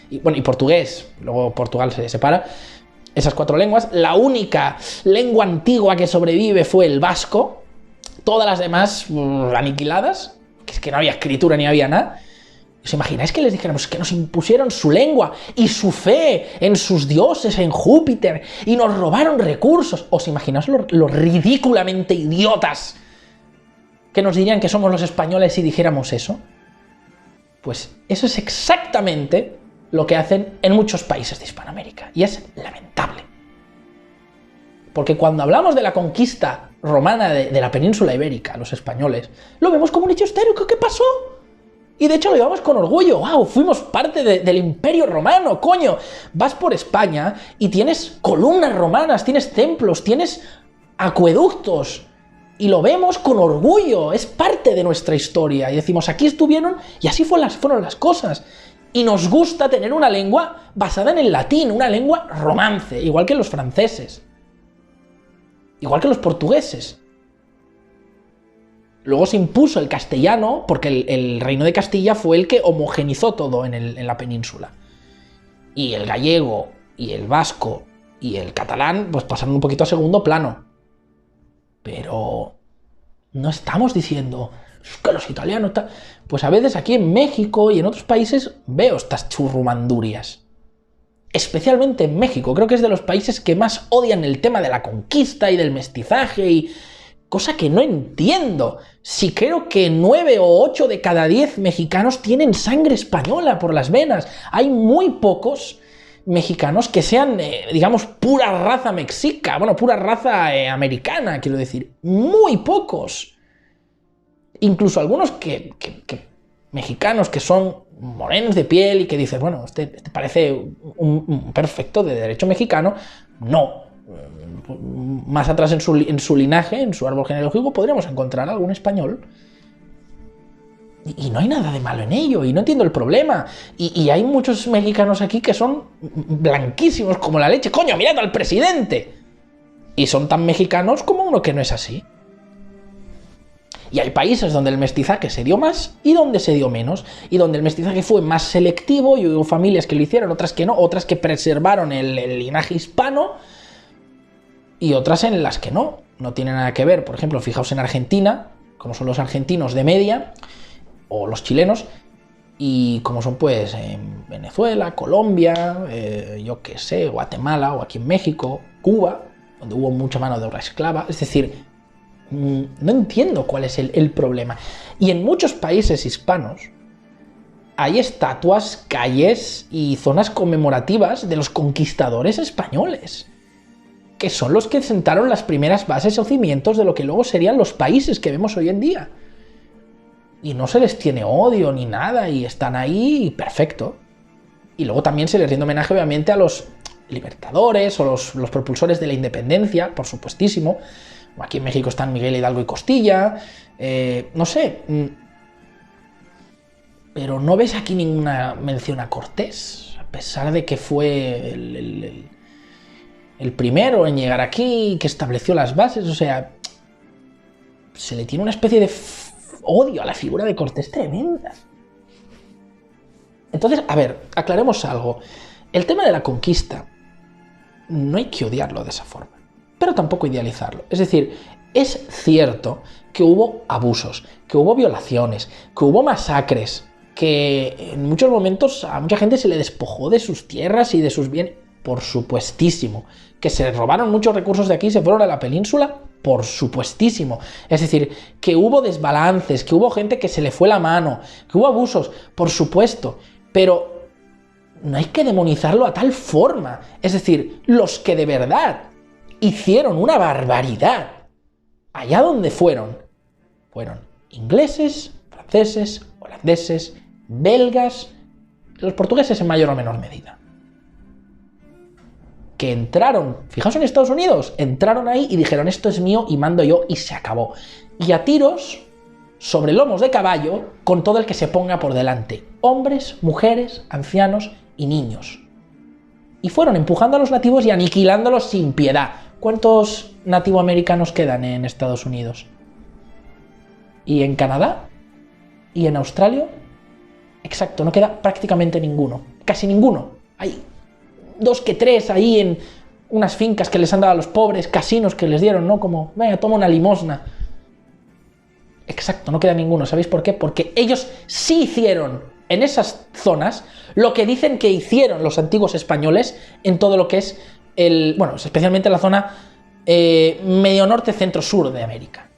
y portugués, luego Portugal se separa, esas 4 lenguas. La única lengua antigua que sobrevive fue el vasco, todas las demás aniquiladas, que es que no había escritura ni había nada. ¿Os imagináis que les dijéramos que nos impusieron su lengua y su fe en sus dioses, en Júpiter, y nos robaron recursos? ¿Os imagináis lo ridículamente idiotas que nos dirían que somos los españoles si dijéramos eso? Pues eso es exactamente lo que hacen en muchos países de Hispanoamérica, y es lamentable. Porque cuando hablamos de la conquista romana de la península ibérica, los españoles, lo vemos como un hecho histórico. ¿Qué pasó? Y de hecho lo llevamos con orgullo. ¡Wow! Fuimos parte del Imperio Romano, coño. Vas por España y tienes columnas romanas, tienes templos, tienes acueductos. Y lo vemos con orgullo. Es parte de nuestra historia. Y decimos, aquí estuvieron y así fueron las cosas. Y nos gusta tener una lengua basada en el latín, una lengua romance, igual que los franceses. Igual que los portugueses. Luego se impuso el castellano, porque el reino de Castilla fue el que homogenizó todo en la península. Y el gallego, y el vasco, y el catalán, pues pasaron un poquito a segundo plano. Pero no estamos diciendo que los italianos... Pues a veces aquí en México y en otros países veo estas churrumandurias. Especialmente en México, creo que es de los países que más odian el tema de la conquista y del mestizaje, y cosa que no entiendo. Si creo que 9 o 8 de cada 10 mexicanos tienen sangre española por las venas. Hay muy pocos mexicanos que sean, digamos, pura raza mexica, pura raza americana, quiero decir. Muy pocos. Incluso algunos mexicanos que son morenos de piel y que dicen, bueno, este parece un perfecto de derecho mexicano. No. Más atrás en su linaje, en su árbol genealógico, podríamos encontrar algún español. Y no hay nada de malo en ello, y no entiendo el problema. Y hay muchos mexicanos aquí que son blanquísimos como la leche. ¡Coño, mirad al presidente! Y son tan mexicanos como uno que no es así. Y hay países donde el mestizaje se dio más y donde se dio menos, y donde el mestizaje fue más selectivo, y hubo familias que lo hicieron, otras que no, otras que preservaron el linaje hispano, y otras en las que no tiene nada que ver. Por ejemplo, fijaos en Argentina, como son los argentinos de media, o los chilenos, y como son pues en Venezuela, Colombia, yo qué sé, Guatemala, o aquí en México, Cuba, donde hubo mucha mano de obra esclava. Es decir, no entiendo cuál es el problema. Y en muchos países hispanos hay estatuas, calles y zonas conmemorativas de los conquistadores españoles, que son los que sentaron las primeras bases o cimientos de lo que luego serían los países que vemos hoy en día. Y no se les tiene odio ni nada, y están ahí, perfecto. Y luego también se les rinde homenaje, obviamente, a los libertadores o los propulsores de la independencia, por supuestísimo. Aquí en México están Miguel Hidalgo y Costilla, no sé. Pero no ves aquí ninguna mención a Cortés, a pesar de que fue el primero en llegar aquí, que estableció las bases. O sea, se le tiene una especie de odio a la figura de Cortés tremenda. Entonces, a ver, aclaremos algo. El tema de la conquista no hay que odiarlo de esa forma, pero tampoco idealizarlo. Es decir, es cierto que hubo abusos, que hubo violaciones, que hubo masacres, que en muchos momentos a mucha gente se le despojó de sus tierras y de sus bienes. por supuestísimo. Que se robaron muchos recursos de aquí y se fueron a la península, por supuestísimo. Es decir, que hubo desbalances, que hubo gente que se le fue la mano, que hubo abusos, por supuesto. Pero no hay que demonizarlo a tal forma. Es decir, los que de verdad hicieron una barbaridad allá donde fueron ingleses, franceses, holandeses, belgas, los portugueses en mayor o menor medida. Que entraron, fijaos en Estados Unidos, entraron ahí y dijeron esto es mío y mando yo y se acabó. Y a tiros, sobre lomos de caballo, con todo el que se ponga por delante. Hombres, mujeres, ancianos y niños. Y fueron empujando a los nativos y aniquilándolos sin piedad. ¿Cuántos nativoamericanos quedan en Estados Unidos? ¿Y en Canadá? ¿Y en Australia? Exacto, no queda prácticamente ninguno. Casi ninguno. Hay 2 que 3 ahí en unas fincas que les han dado a los pobres, casinos que les dieron, ¿no? Como, venga, toma una limosna. Exacto, no queda ninguno. ¿Sabéis por qué? Porque ellos sí hicieron en esas zonas lo que dicen que hicieron los antiguos españoles en todo lo que es bueno, especialmente en la zona medio norte, centro, sur de América.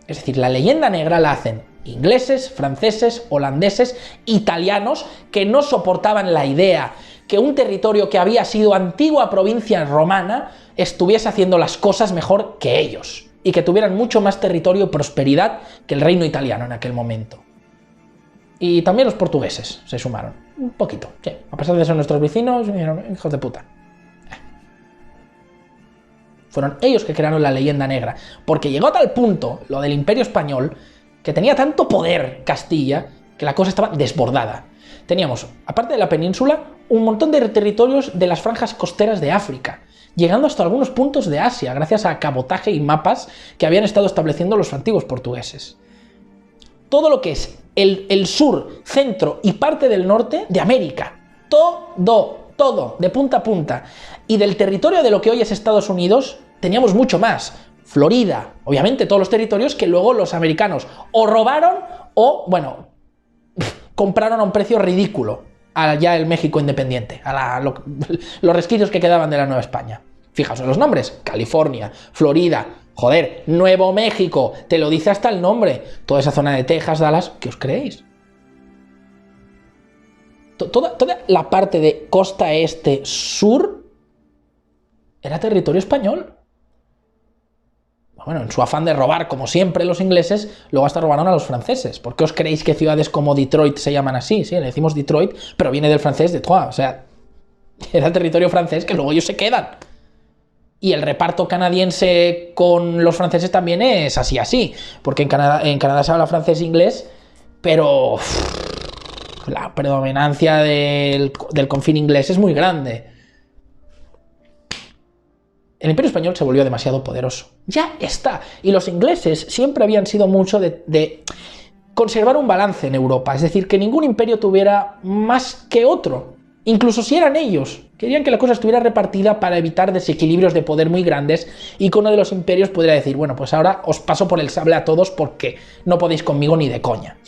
Es decir, la leyenda negra la hacen ingleses, franceses, holandeses, italianos, que no soportaban la idea que un territorio que había sido antigua provincia romana estuviese haciendo las cosas mejor que ellos, y que tuvieran mucho más territorio y prosperidad que el reino italiano en aquel momento. Y también los portugueses se sumaron, un poquito, sí, a pesar de ser nuestros vecinos, hijos de puta. Fueron ellos que crearon la leyenda negra, porque llegó a tal punto lo del Imperio Español, que tenía tanto poder Castilla, que la cosa estaba desbordada. Teníamos, aparte de la península, un montón de territorios de las franjas costeras de África, llegando hasta algunos puntos de Asia, gracias a cabotaje y mapas que habían estado estableciendo los antiguos portugueses. Todo lo que es el sur, centro y parte del norte de América, todo, de punta a punta. Y del territorio de lo que hoy es Estados Unidos, teníamos mucho más. Florida, obviamente todos los territorios que luego los americanos o robaron o, bueno, compraron a un precio ridículo allá el México independiente, los resquicios que quedaban de la Nueva España. Fijaos en los nombres: California, Florida, joder, Nuevo México, te lo dice hasta el nombre. Toda esa zona de Texas, Dallas, ¿qué os creéis? Toda la parte de costa este sur era territorio español. Bueno, en su afán de robar, como siempre, los ingleses, luego hasta robaron a los franceses. ¿Por qué os creéis que ciudades como Detroit se llaman así? Sí, le decimos Detroit, pero viene del francés Detroit. O sea, era territorio francés que luego ellos se quedan. Y el reparto canadiense con los franceses también es así. Porque en Canadá se habla francés e inglés, pero la predominancia del confín inglés es muy grande. El Imperio Español se volvió demasiado poderoso. Ya está. Y los ingleses siempre habían sido mucho de conservar un balance en Europa. Es decir, que ningún imperio tuviera más que otro. Incluso si eran ellos. Querían que la cosa estuviera repartida para evitar desequilibrios de poder muy grandes y que uno de los imperios pudiera decir, bueno, pues ahora os paso por el sable a todos porque no podéis conmigo ni de coña.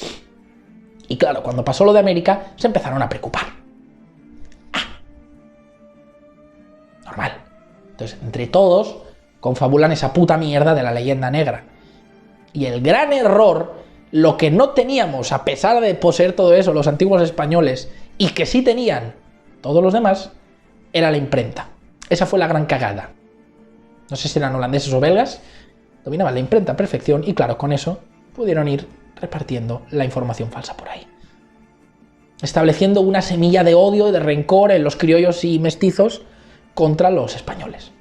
Y claro, cuando pasó lo de América, se empezaron a preocupar. Normal. Entonces, entre todos, confabulan esa puta mierda de la leyenda negra. Y el gran error, lo que no teníamos, a pesar de poseer todo eso, los antiguos españoles, y que sí tenían todos los demás, era la imprenta. Esa fue la gran cagada. No sé si eran holandeses o belgas, dominaban la imprenta a perfección, y claro, con eso pudieron ir repartiendo la información falsa por ahí. Estableciendo una semilla de odio y de rencor en los criollos y mestizos contra los españoles.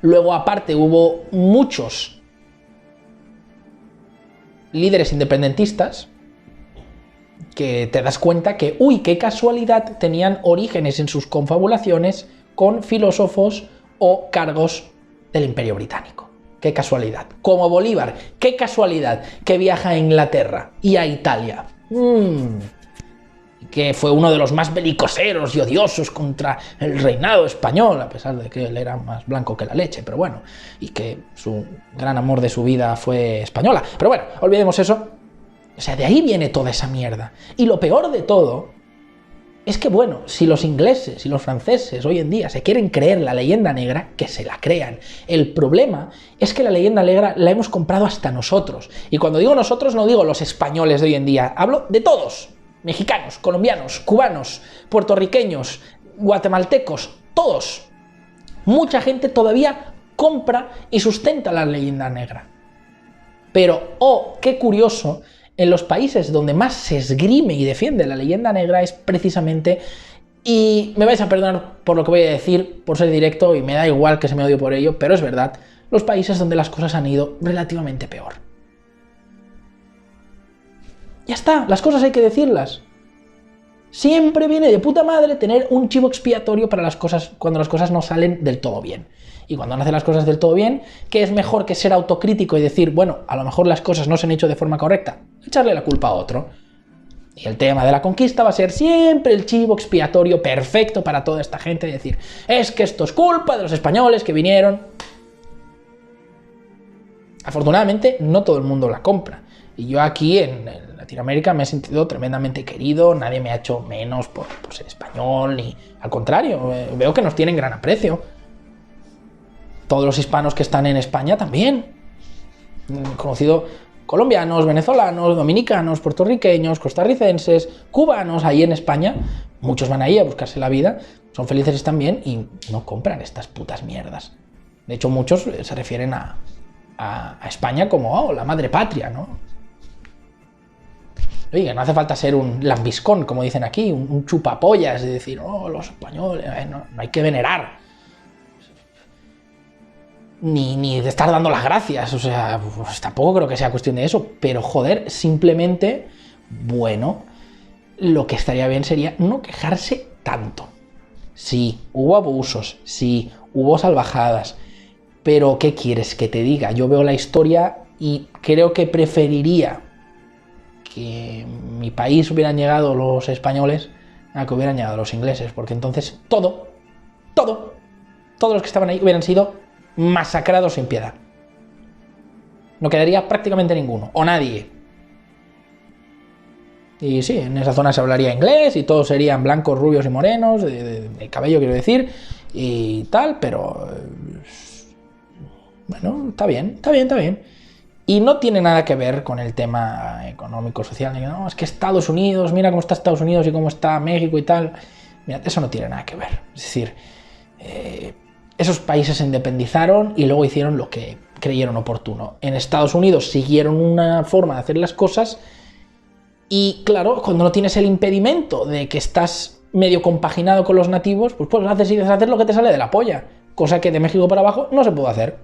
Luego, aparte, hubo muchos líderes independentistas que te das cuenta que, uy, qué casualidad, tenían orígenes en sus confabulaciones con filósofos o cargos del Imperio Británico. Qué casualidad. Como Bolívar, qué casualidad que viaja a Inglaterra y a Italia. Que fue uno de los más belicoseros y odiosos contra el reinado español, a pesar de que él era más blanco que la leche, pero bueno, y que su gran amor de su vida fue española. Pero bueno, olvidemos eso. O sea, de ahí viene toda esa mierda. Y lo peor de todo es que bueno, si los ingleses y los franceses hoy en día se quieren creer la leyenda negra, que se la crean. El problema es que la leyenda negra la hemos comprado hasta nosotros. Y cuando digo nosotros no digo los españoles de hoy en día, hablo de todos. Mexicanos, colombianos, cubanos, puertorriqueños, guatemaltecos, todos. Mucha gente todavía compra y sustenta la leyenda negra. Pero, oh, qué curioso, en los países donde más se esgrime y defiende la leyenda negra es precisamente, y me vais a perdonar por lo que voy a decir, por ser directo, y me da igual que se me odie por ello, pero es verdad, los países donde las cosas han ido relativamente peor. Ya está, las cosas hay que decirlas. Siempre viene de puta madre tener un chivo expiatorio para las cosas cuando las cosas no salen del todo bien. Y cuando no hacen las cosas del todo bien, ¿qué es mejor que ser autocrítico y decir, bueno, a lo mejor las cosas no se han hecho de forma correcta? Echarle la culpa a otro. Y el tema de la conquista va a ser siempre el chivo expiatorio perfecto para toda esta gente, decir, es que esto es culpa de los españoles que vinieron. Afortunadamente, no todo el mundo la compra. Y yo aquí en Latinoamérica me he sentido tremendamente querido, nadie me ha hecho menos por ser español, ni al contrario, veo que nos tienen gran aprecio. Todos los hispanos que están en España también. He conocido colombianos, venezolanos, dominicanos, puertorriqueños, costarricenses, cubanos ahí en España. Muchos van ahí a buscarse la vida, son felices también y no compran estas putas mierdas. De hecho, muchos se refieren a España como la madre patria, ¿no? Oye, no hace falta ser un lambiscón, como dicen aquí, un chupapollas, de decir, los españoles, no hay que venerar. Ni de estar dando las gracias, o sea, pues tampoco creo que sea cuestión de eso, pero joder, simplemente, bueno, lo que estaría bien sería no quejarse tanto. Sí, hubo abusos, sí, hubo salvajadas, pero ¿qué quieres que te diga? Yo veo la historia y creo que preferiría que en mi país hubieran llegado los españoles a que hubieran llegado los ingleses, porque entonces todos los que estaban ahí hubieran sido masacrados sin piedad. No quedaría prácticamente ninguno, o nadie. Y sí, en esa zona se hablaría inglés y todos serían blancos, rubios y morenos, de cabello quiero decir, y tal, pero bueno, está bien. Y no tiene nada que ver con el tema económico, social, no, es que Estados Unidos, mira cómo está Estados Unidos y cómo está México y tal. Mira, eso no tiene nada que ver. Es decir, esos países se independizaron y luego hicieron lo que creyeron oportuno. En Estados Unidos siguieron una forma de hacer las cosas y, claro, cuando no tienes el impedimento de que estás medio compaginado con los nativos, pues haces y deshaces lo que te sale de la polla, cosa que de México para abajo no se puede hacer.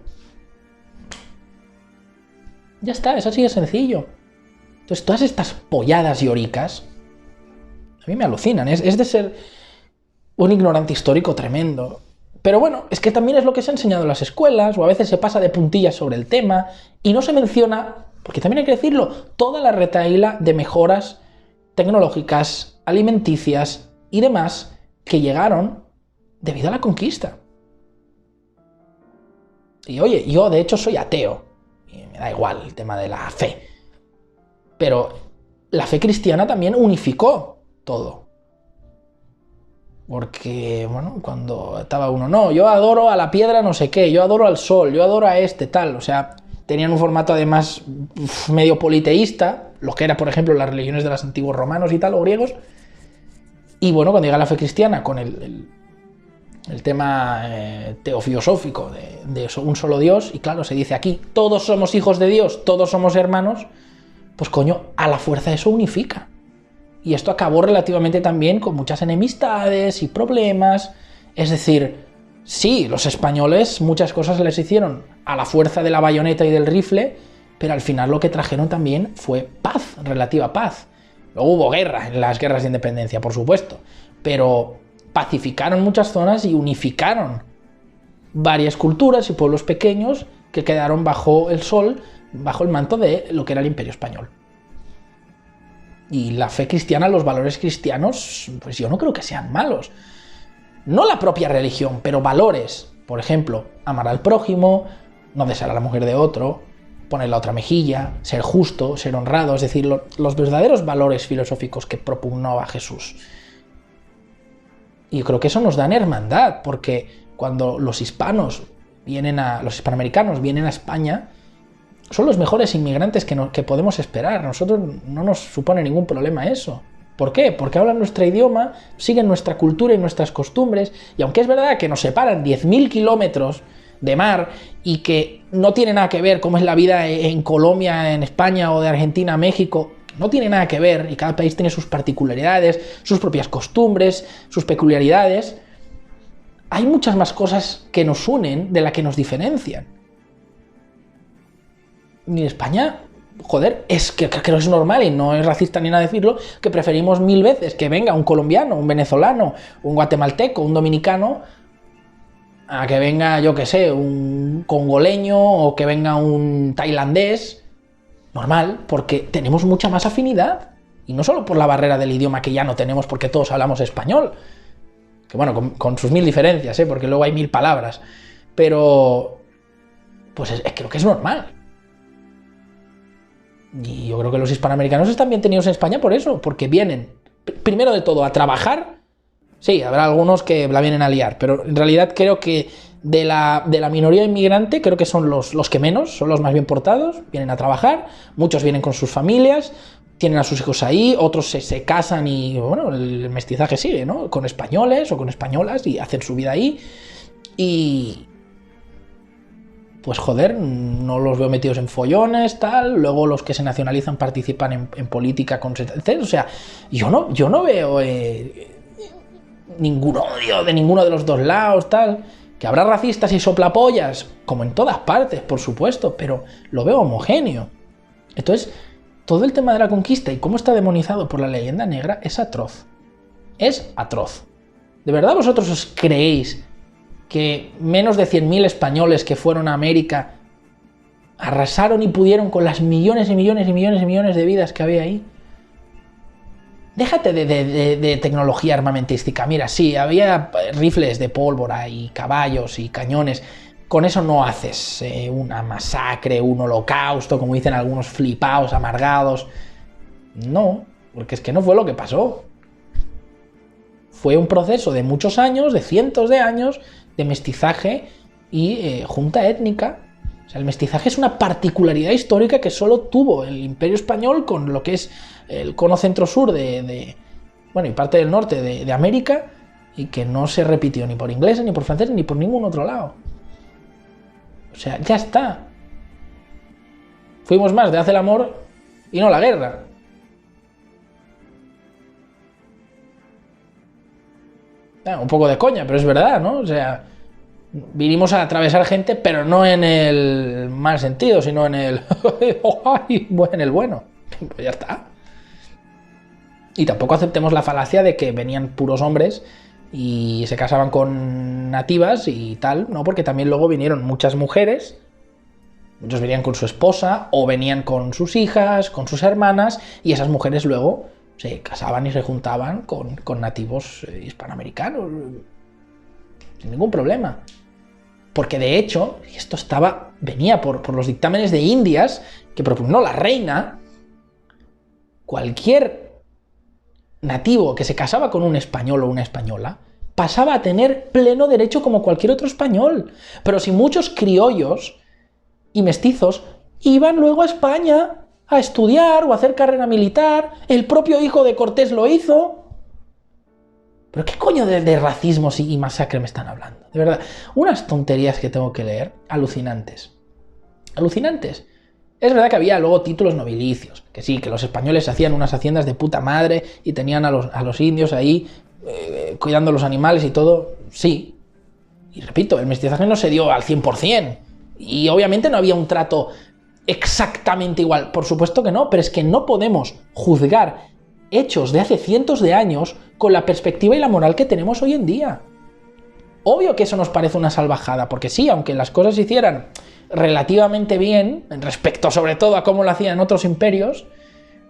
Ya está, es así de sencillo. Entonces, todas estas polladas y oricas a mí me alucinan, es de ser un ignorante histórico tremendo. Pero bueno, es que también es lo que se ha enseñado en las escuelas, o a veces se pasa de puntillas sobre el tema, y no se menciona, porque también hay que decirlo, toda la retahíla de mejoras tecnológicas, alimenticias y demás que llegaron debido a la conquista. Y oye, yo de hecho soy ateo, y me da igual el tema de la fe, pero la fe cristiana también unificó todo. Porque, bueno, cuando estaba uno, no, yo adoro a la piedra no sé qué, yo adoro al sol, yo adoro a tal, o sea, tenían un formato además medio politeísta, lo que era, por ejemplo, las religiones de los antiguos romanos y tal, o griegos, y bueno, cuando llega la fe cristiana con el tema teofilosófico de un solo Dios, y claro, se dice aquí, todos somos hijos de Dios, todos somos hermanos, pues coño, a la fuerza eso unifica. Y esto acabó relativamente también con muchas enemistades y problemas. Es decir, sí, los españoles muchas cosas les hicieron a la fuerza de la bayoneta y del rifle, pero al final lo que trajeron también fue paz, relativa paz. Luego hubo guerra en las guerras de independencia, por supuesto, pero pacificaron muchas zonas y unificaron varias culturas y pueblos pequeños que quedaron bajo el sol, bajo el manto de lo que era el Imperio Español. Y la fe cristiana, los valores cristianos, pues yo no creo que sean malos. No la propia religión, pero valores. Por ejemplo, amar al prójimo, no desear a la mujer de otro, poner la otra mejilla, ser justo, ser honrado, es decir, los verdaderos valores filosóficos que propugnaba Jesús. Y yo creo que eso nos da hermandad, porque cuando los hispanoamericanos vienen a España, son los mejores inmigrantes que podemos esperar. A nosotros no nos supone ningún problema eso. ¿Por qué? Porque hablan nuestro idioma, siguen nuestra cultura y nuestras costumbres, y aunque es verdad que nos separan 10.000 kilómetros de mar y que no tiene nada que ver cómo es la vida en Colombia, en España o de Argentina a México, no tiene nada que ver, y cada país tiene sus particularidades, sus propias costumbres, sus peculiaridades, hay muchas más cosas que nos unen de las que nos diferencian. Y en España, joder, es que creo que es normal y no es racista ni nada decirlo, que preferimos 1000 veces que venga un colombiano, un venezolano, un guatemalteco, un dominicano, a que venga, yo que sé, un congoleño o que venga un tailandés. Normal, porque tenemos mucha más afinidad. Y no solo por la barrera del idioma que ya no tenemos porque todos hablamos español. Que bueno, con sus 1000 diferencias, porque luego hay 1000 palabras. Pero, pues creo que es normal. Y yo creo que los hispanoamericanos están bien tenidos en España por eso, porque vienen, primero de todo, a trabajar. Sí, habrá algunos que la vienen a liar, pero en realidad creo que de la minoría inmigrante, creo que son los que menos, son los más bien portados, vienen a trabajar, muchos vienen con sus familias, tienen a sus hijos ahí, otros se casan y, bueno, el mestizaje sigue, ¿no? Con españoles o con españolas y hacen su vida ahí. Y pues joder, no los veo metidos en follones, tal, luego los que se nacionalizan participan en política con... O sea, yo no veo ningún odio de ninguno de los dos lados, tal... Que habrá racistas y soplapollas, como en todas partes, por supuesto, pero lo veo homogéneo. Entonces, todo el tema de la conquista y cómo está demonizado por la leyenda negra es atroz. Es atroz. ¿De verdad vosotros os creéis que menos de 100.000 españoles que fueron a América arrasaron y pudieron con las millones y millones y millones y millones de vidas que había ahí? Déjate de tecnología armamentística. Mira, sí, había rifles de pólvora y caballos y cañones. Con eso no haces una masacre, un holocausto, como dicen algunos flipaos, amargados. No, porque es que no fue lo que pasó. Fue un proceso de muchos años, de cientos de años, de mestizaje y junta étnica. O sea, el mestizaje es una particularidad histórica que solo tuvo el Imperio Español con lo que es el cono centro-sur bueno, y parte del norte de América, y que no se repitió ni por ingleses, ni por franceses, ni por ningún otro lado. O sea, ya está. Fuimos más de hacer el amor y no la guerra. Un poco de coña, pero es verdad, ¿no? O sea, vinimos a atravesar gente, pero no en el mal sentido, sino en el en el bueno. Pues ya está. Y tampoco aceptemos la falacia de que venían puros hombres y se casaban con nativas y tal, ¿no? Porque también luego vinieron muchas mujeres, muchos venían con su esposa o venían con sus hijas, con sus hermanas, y esas mujeres luego se casaban y se juntaban con nativos hispanoamericanos sin ningún problema. Porque de hecho, y esto venía por los dictámenes de Indias que propugnó la reina, cualquier nativo que se casaba con un español o una española pasaba a tener pleno derecho como cualquier otro español. Pero si muchos criollos y mestizos iban luego a España a estudiar o a hacer carrera militar, el propio hijo de Cortés lo hizo. ¿Pero qué coño de racismos y masacre me están hablando? De verdad, unas tonterías que tengo que leer, alucinantes. Alucinantes. Es verdad que había luego títulos nobilicios, que sí, que los españoles hacían unas haciendas de puta madre y tenían a los indios ahí cuidando los animales y todo, sí. Y repito, el mestizaje no se dio al 100%, y obviamente no había un trato exactamente igual, por supuesto que no, pero es que no podemos juzgar hechos de hace cientos de años con la perspectiva y la moral que tenemos hoy en día. Obvio que eso nos parece una salvajada, porque sí, aunque las cosas se hicieran relativamente bien, respecto sobre todo a cómo lo hacían otros imperios,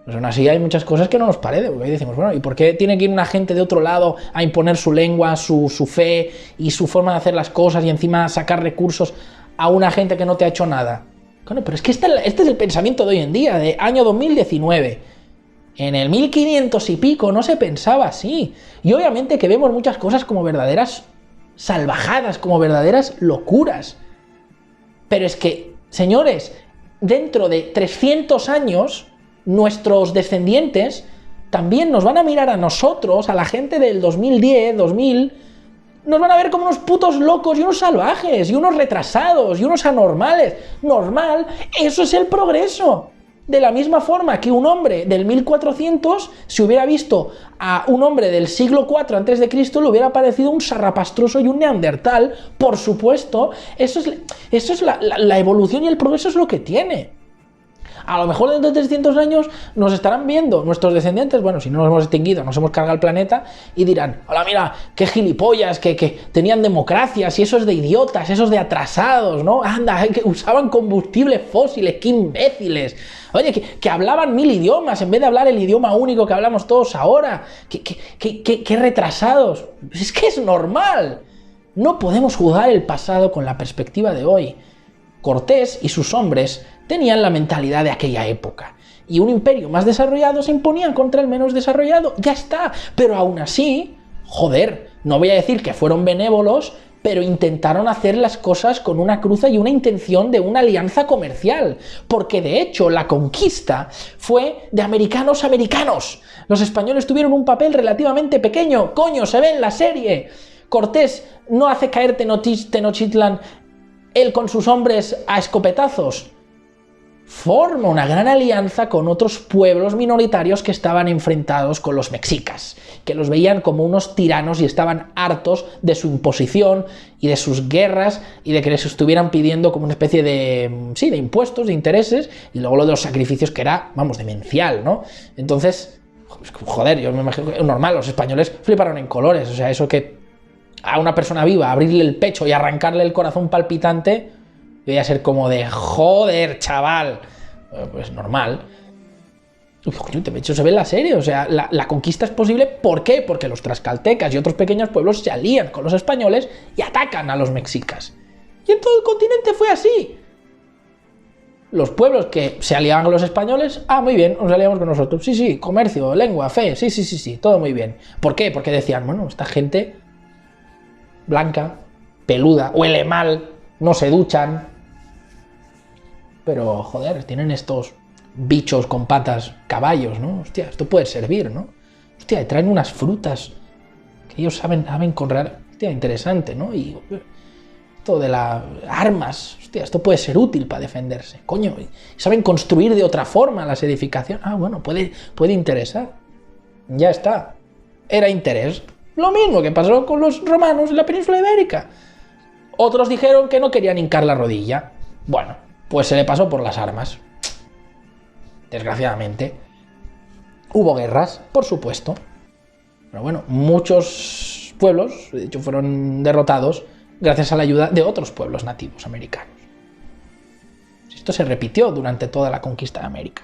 pues aún así hay muchas cosas que no nos parece, porque ahí decimos, bueno, ¿y por qué tiene que ir una gente de otro lado a imponer su lengua, su fe y su forma de hacer las cosas y encima sacar recursos a una gente que no te ha hecho nada? Bueno, pero es que este es el pensamiento de hoy en día, de año 2019. En el 1500 y pico no se pensaba así. Y obviamente que vemos muchas cosas como verdaderas salvajadas, como verdaderas locuras. Pero es que, señores, dentro de 300 años, nuestros descendientes también nos van a mirar a nosotros, a la gente del 2010, 2000, nos van a ver como unos putos locos y unos salvajes, y unos retrasados, y unos anormales. Normal, eso es el progreso. De la misma forma que un hombre del 1400, si hubiera visto a un hombre del siglo IV a.C., le hubiera parecido un sarrapastroso y un neandertal, por supuesto. Eso es la evolución y el progreso es lo que tiene. A lo mejor dentro de 300 años nos estarán viendo nuestros descendientes, bueno, si no nos hemos extinguido, nos hemos cargado el planeta, y dirán, hola, mira, qué gilipollas, que tenían democracias, y eso es de idiotas, eso es de atrasados, ¿no? Anda, que usaban combustibles fósiles, qué imbéciles. Oye, que hablaban 1000 idiomas en vez de hablar el idioma único que hablamos todos ahora. Qué retrasados. Es que es normal. No podemos juzgar el pasado con la perspectiva de hoy. Cortés y sus hombres tenían la mentalidad de aquella época, y un imperio más desarrollado se imponía contra el menos desarrollado, ya está. Pero aún así, joder, no voy a decir que fueron benévolos, pero intentaron hacer las cosas con una cruza y una intención de una alianza comercial, porque de hecho la conquista fue de americanos a americanos. Los españoles tuvieron un papel relativamente pequeño, coño, se ve en la serie. Cortés no hace caer Tenochtitlan él con sus hombres a escopetazos. Forma una gran alianza con otros pueblos minoritarios que estaban enfrentados con los mexicas, que los veían como unos tiranos y estaban hartos de su imposición y de sus guerras y de que les estuvieran pidiendo como una especie de, sí, de impuestos, de intereses, y luego lo de los sacrificios, que era, vamos, demencial, ¿no? Entonces, joder, yo me imagino que es normal, los españoles fliparon en colores, o sea, eso que a una persona viva abrirle el pecho y arrancarle el corazón palpitante debía ser como de, joder, chaval. Pues normal. De hecho, se ve en la serie. O sea, la conquista es posible. ¿Por qué? Porque los tlaxcaltecas y otros pequeños pueblos se alían con los españoles y atacan a los mexicas. Y en todo el continente fue así. Los pueblos que se aliaban con los españoles, muy bien, nos aliamos con nosotros. Sí, sí, comercio, lengua, fe, sí, todo muy bien. ¿Por qué? Porque decían, bueno, esta gente blanca, peluda, huele mal, no se duchan, pero, joder, tienen estos bichos con patas, caballos, ¿no? Hostia, esto puede servir, ¿no? Hostia, traen unas frutas que ellos saben correr. Hostia, interesante, ¿no? Y esto de las armas, hostia, esto puede ser útil para defenderse. Coño, saben construir de otra forma las edificaciones. Bueno, puede interesar. Ya está. Era interés. Lo mismo que pasó con los romanos en la península ibérica. Otros dijeron que no querían hincar la rodilla. Bueno, pues se le pasó por las armas. Desgraciadamente. Hubo guerras, por supuesto. Pero bueno, muchos pueblos, de hecho, fueron derrotados gracias a la ayuda de otros pueblos nativos americanos. Esto se repitió durante toda la conquista de América.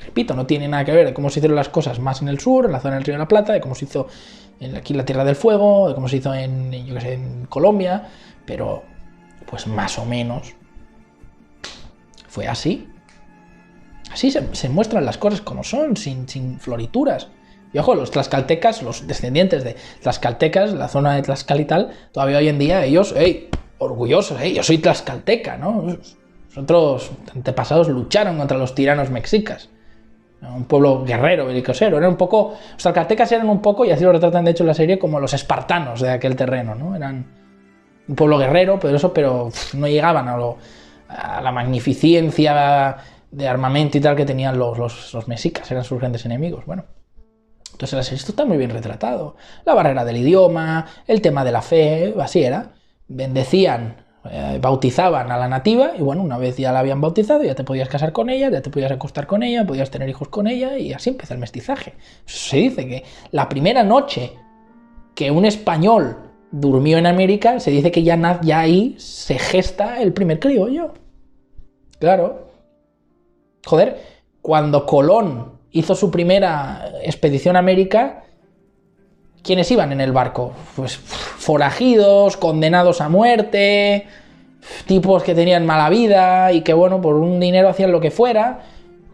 Repito, no tiene nada que ver de cómo se hicieron las cosas más en el sur, en la zona del Río de la Plata, de cómo se hizo aquí en la Tierra del Fuego, de cómo se hizo en Colombia, pero pues más o menos fue así. Así se muestran las cosas como son, sin florituras. Y ojo, los tlaxcaltecas, los descendientes de tlaxcaltecas, la zona de Tlaxcal y tal, todavía hoy en día ellos, orgullosos, yo soy tlaxcalteca, ¿no? Nosotros, antepasados, lucharon contra los tiranos mexicas. Un pueblo guerrero, belicosero. Eran un poco, los tlaxcaltecas eran un poco, y así lo retratan de hecho en la serie, como los espartanos de aquel terreno, ¿no? Eran un pueblo guerrero, poderoso, pero no llegaban a la magnificencia de armamento y tal que tenían los mexicas, eran sus grandes enemigos. Bueno, entonces en la serie esto está muy bien retratado. La barrera del idioma, el tema de la fe, así era. Bendecían, bautizaban a la nativa, y bueno, una vez ya la habían bautizado, ya te podías casar con ella, ya te podías acostar con ella, podías tener hijos con ella, y así empieza el mestizaje. Se dice que la primera noche que un español durmió en América, se dice que ya ahí se gesta el primer criollo. Claro. Joder, cuando Colón hizo su primera expedición a América, ¿quiénes iban en el barco? Pues forajidos, condenados a muerte, tipos que tenían mala vida y que, bueno, por un dinero hacían lo que fuera.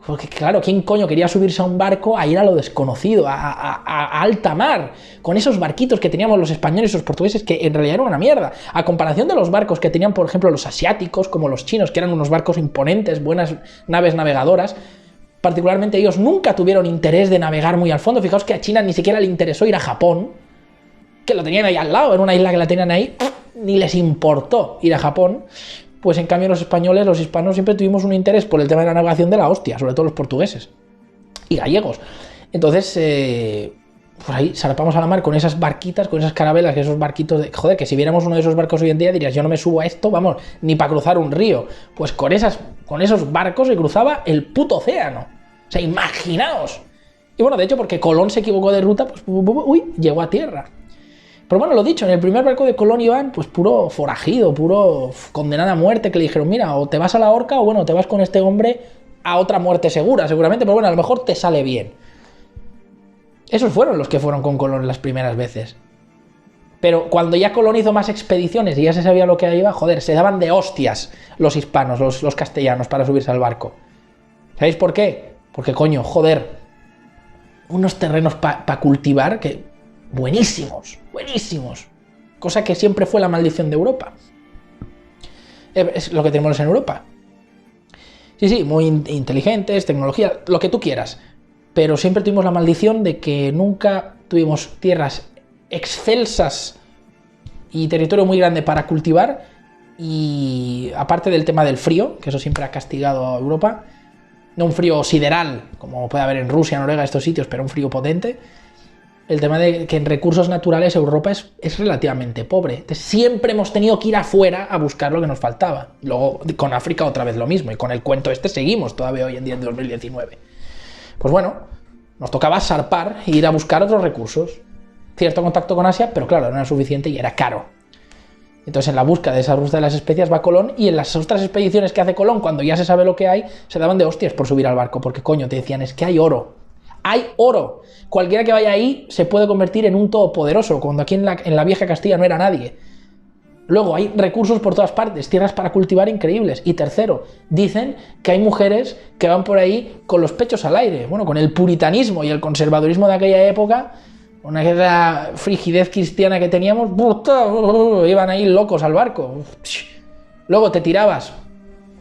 Porque claro, ¿quién coño quería subirse a un barco a ir a lo desconocido, a alta mar? Con esos barquitos que teníamos los españoles y los portugueses, que en realidad eran una mierda. A comparación de los barcos que tenían, por ejemplo, los asiáticos, como los chinos, que eran unos barcos imponentes, buenas naves navegadoras, particularmente ellos nunca tuvieron interés de navegar muy al fondo. Fijaos que a China ni siquiera le interesó ir a Japón, que lo tenían ahí al lado, en una isla que la tenían ahí, ni les importó ir a Japón. Pues en cambio los españoles, los hispanos, siempre tuvimos un interés por el tema de la navegación de la hostia, sobre todo los portugueses y gallegos. Entonces, pues ahí zarpamos a la mar con esas barquitas, con esas carabelas, esos barquitos de... Joder, que si viéramos uno de esos barcos hoy en día dirías, yo no me subo a esto, vamos, ni para cruzar un río. Pues con esos barcos se cruzaba el puto océano. O sea, imaginaos. Y bueno, de hecho, porque Colón se equivocó de ruta, pues uy, llegó a tierra. Pero bueno, lo dicho, en el primer barco de Colón iban pues puro forajido, puro condenado a muerte, que le dijeron, mira, o te vas a la horca o bueno, te vas con este hombre a otra muerte segura, seguramente, pero bueno, a lo mejor te sale bien. Esos fueron los que fueron con Colón las primeras veces. Pero cuando ya Colón hizo más expediciones y ya se sabía lo que iba, joder, se daban de hostias los hispanos, los castellanos, para subirse al barco. ¿Sabéis por qué? Porque coño, joder, unos terrenos para cultivar que... buenísimos, buenísimos. Cosa que siempre fue la maldición de Europa. Es lo que tenemos en Europa. Sí, muy inteligentes, tecnología, lo que tú quieras. Pero siempre tuvimos la maldición de que nunca tuvimos tierras excelsas y territorio muy grande para cultivar. Y aparte del tema del frío, que eso siempre ha castigado a Europa, no un frío sideral, como puede haber en Rusia, Noruega, estos sitios, pero un frío potente. El tema de que en recursos naturales Europa es relativamente pobre. Entonces, siempre hemos tenido que ir afuera a buscar lo que nos faltaba. Luego con África otra vez lo mismo. Y con el cuento este seguimos todavía hoy en día en 2019. Pues bueno, nos tocaba zarpar e ir a buscar otros recursos. Cierto contacto con Asia, pero claro, no era suficiente y era caro. Entonces en la búsqueda de esa ruta de las especias va Colón, y en las otras expediciones que hace Colón, cuando ya se sabe lo que hay, se daban de hostias por subir al barco. Porque coño, te decían, es que hay oro. Hay oro. Cualquiera que vaya ahí se puede convertir en un todopoderoso, cuando aquí en la vieja Castilla no era nadie. Luego hay recursos por todas partes, tierras para cultivar increíbles. Y tercero, dicen que hay mujeres que van por ahí con los pechos al aire. Bueno, con el puritanismo y el conservadurismo de aquella época, con aquella frigidez cristiana que teníamos, iban ahí locos al barco. Luego te tirabas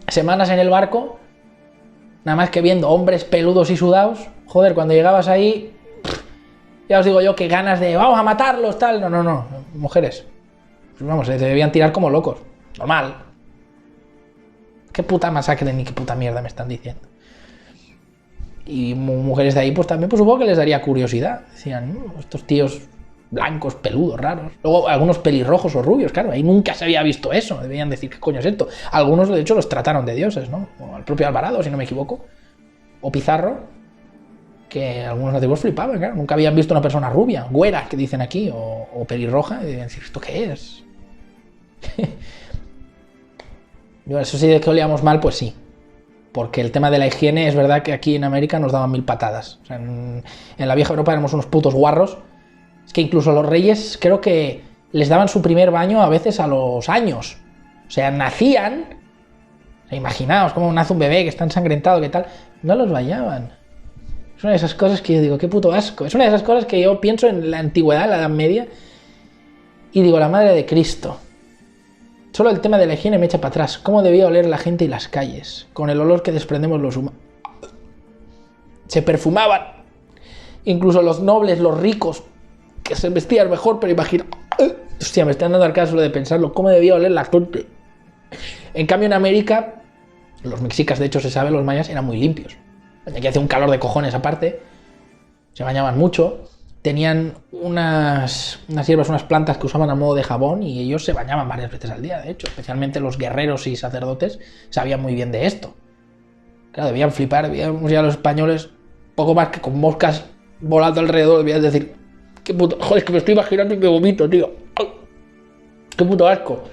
semanas en el barco, nada más que viendo hombres peludos y sudados. Joder, cuando llegabas ahí, ya os digo yo que ganas de vamos a matarlos, tal. No, mujeres. Pues vamos, se debían tirar como locos. Normal. Qué puta masacre ni qué puta mierda me están diciendo. Y mujeres de ahí, pues también, pues supongo que les daría curiosidad. Decían, estos tíos blancos, peludos, raros. Luego algunos pelirrojos o rubios, claro, ahí nunca se había visto eso. Debían decir, ¿qué coño es esto? Algunos, de hecho, los trataron de dioses, ¿no? O el propio Alvarado, si no me equivoco. O Pizarro, que algunos nativos flipaban, claro. Nunca habían visto una persona rubia, güera, que dicen aquí, o pelirroja, y debían decir, ¿esto qué es? Yo, eso sí, de que olíamos mal, pues sí. Porque el tema de la higiene, es verdad que aquí en América nos daban 1000 patadas. O sea, en la vieja Europa éramos unos putos guarros. Es que incluso los reyes creo que les daban su primer baño a veces a los años. O sea, nacían... O sea, imaginaos cómo nace un bebé que está ensangrentado, que tal... No los bañaban. Es una de esas cosas que yo digo, qué puto asco. Es una de esas cosas que yo pienso en la antigüedad, en la Edad Media, y digo, la madre de Cristo. Solo el tema de la higiene me echa para atrás. ¿Cómo debía oler la gente y las calles? Con el olor que desprendemos los humanos. Se perfumaban. Incluso los nobles, los ricos, que se vestían mejor, pero imagina... Hostia, me están dando al caso de pensarlo. ¿Cómo debía oler la gente? En cambio, en América, los mexicas, de hecho se sabe, los mayas eran muy limpios. Aquí hace un calor de cojones aparte. Se bañaban mucho. Tenían unas hierbas, unas plantas que usaban a modo de jabón, y ellos se bañaban varias veces al día, de hecho. Especialmente los guerreros y sacerdotes sabían muy bien de esto. Claro, debían flipar, debíamos ya los españoles, poco más que con moscas volando alrededor, debían decir, qué puto, joder, es que me estoy imaginando y me vomito, tío. Qué puto asco.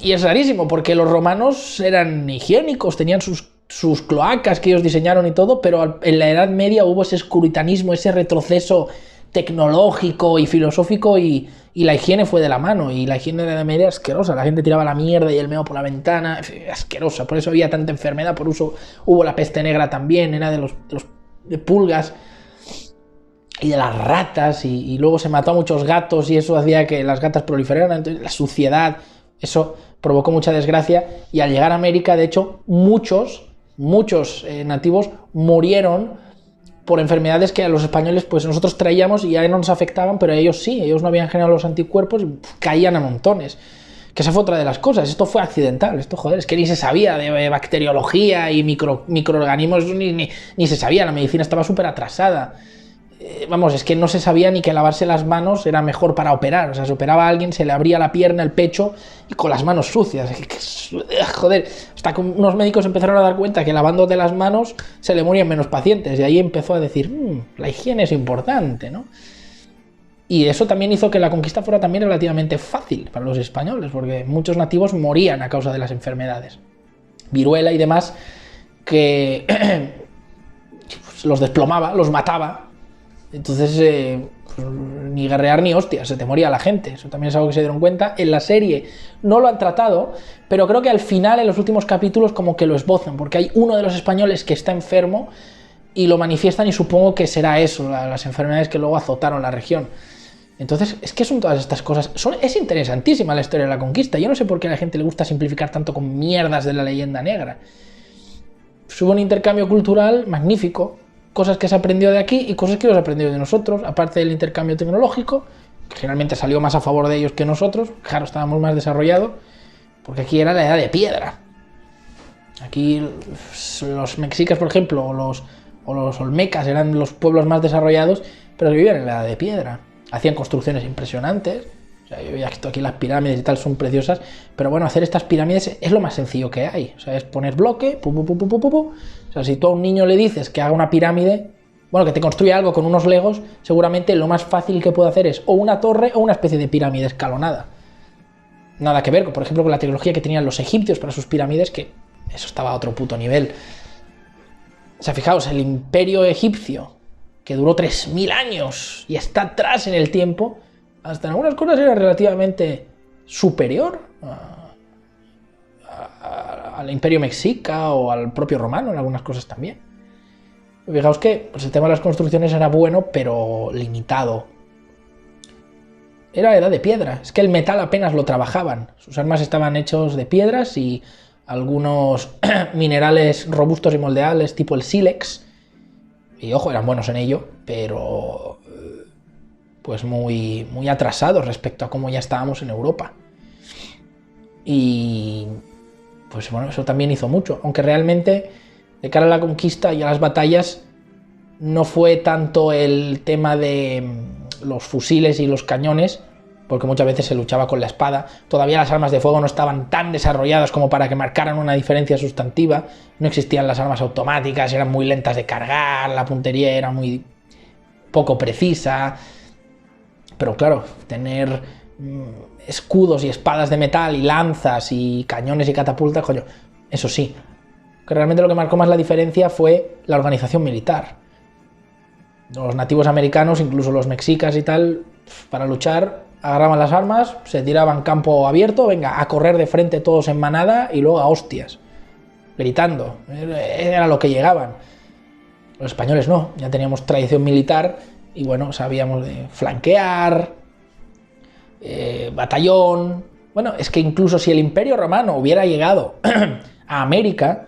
Y es rarísimo, porque los romanos eran higiénicos, tenían sus cloacas que ellos diseñaron y todo, pero en la Edad Media hubo ese escuritanismo, ese retroceso tecnológico y filosófico y la higiene fue de la mano, y la higiene de la media asquerosa, la gente tiraba la mierda y el meo por la ventana, asquerosa, por eso había tanta enfermedad, por eso hubo la peste negra también, era de pulgas y de las ratas, y luego se mató a muchos gatos y eso hacía que las gatas proliferaran, entonces la suciedad, eso provocó mucha desgracia, y al llegar a América, de hecho, muchos nativos murieron por enfermedades que a los españoles pues nosotros traíamos y ya no nos afectaban, pero a ellos sí, ellos no habían generado los anticuerpos y caían a montones. Que esa fue otra de las cosas, esto fue accidental, esto joder, es que ni se sabía de bacteriología y microorganismos, ni se sabía, la medicina estaba súper atrasada. Vamos, es que no se sabía ni que lavarse las manos era mejor para operar, o sea, se operaba a alguien, se le abría la pierna, el pecho y con las manos sucias, joder, hasta que unos médicos empezaron a dar cuenta que lavándote las manos se le morían menos pacientes, y ahí empezó a decir, la higiene es importante, ¿no? Y eso también hizo que la conquista fuera también relativamente fácil para los españoles, porque muchos nativos morían a causa de las enfermedades, viruela y demás, que los desplomaba, los mataba. Entonces, pues, ni guerrear ni hostias, se te moría la gente. Eso también es algo que se dieron cuenta. En la serie no lo han tratado, pero creo que al final, en los últimos capítulos, como que lo esbozan, porque hay uno de los españoles que está enfermo y lo manifiestan, y supongo que será eso, las enfermedades que luego azotaron la región. Entonces, es que son todas estas cosas. Es interesantísima la historia de la conquista. Yo no sé por qué a la gente le gusta simplificar tanto con mierdas de la leyenda negra. Hubo un intercambio cultural magnífico, cosas que se aprendió de aquí y cosas que se aprendió de nosotros, aparte del intercambio tecnológico, que generalmente salió más a favor de ellos que nosotros. Claro, estábamos más desarrollados, porque aquí era la edad de piedra. Aquí los mexicas, por ejemplo, o los olmecas eran los pueblos más desarrollados, pero vivían en la edad de piedra. Hacían construcciones impresionantes. O sea, yo ya que estoy aquí, las pirámides y tal son preciosas, pero bueno, hacer estas pirámides es lo más sencillo que hay. O sea, es poner bloque, O sea, si tú a un niño le dices que haga una pirámide, bueno, que te construya algo con unos legos, seguramente lo más fácil que puede hacer es o una torre o una especie de pirámide escalonada. Nada que ver, por ejemplo, con la tecnología que tenían los egipcios para sus pirámides, que eso estaba a otro puto nivel. O sea, fijaos, el imperio egipcio, que duró 3000 años y está atrás en el tiempo, hasta en algunas cosas era relativamente superior al imperio mexica o al propio romano, en algunas cosas también. Fijaos que pues, el tema de las construcciones era bueno, pero limitado. Era la edad de piedra, es que el metal apenas lo trabajaban. Sus armas estaban hechos de piedras y algunos minerales robustos y moldeables, tipo el sílex. Y ojo, eran buenos en ello, pero pues muy atrasados respecto a cómo ya estábamos en Europa. Y pues bueno, eso también hizo mucho, aunque realmente de cara a la conquista y a las batallas no fue tanto el tema de los fusiles y los cañones, porque muchas veces se luchaba con la espada. Todavía las armas de fuego no estaban tan desarrolladas como para que marcaran una diferencia sustantiva, no existían las armas automáticas, eran muy lentas de cargar, la puntería era muy poco precisa. Pero claro, tener escudos y espadas de metal y lanzas y cañones y catapultas, coño, eso sí. Que realmente lo que marcó más la diferencia fue la organización militar. Los nativos americanos, incluso los mexicas y tal, para luchar, agarraban las armas, se tiraban campo abierto, venga, a correr de frente todos en manada y luego a hostias, gritando. Era lo que llegaban. Los españoles no, ya teníamos tradición militar y bueno, sabíamos de flanquear, batallón. Bueno, es que incluso si el Imperio Romano hubiera llegado a América,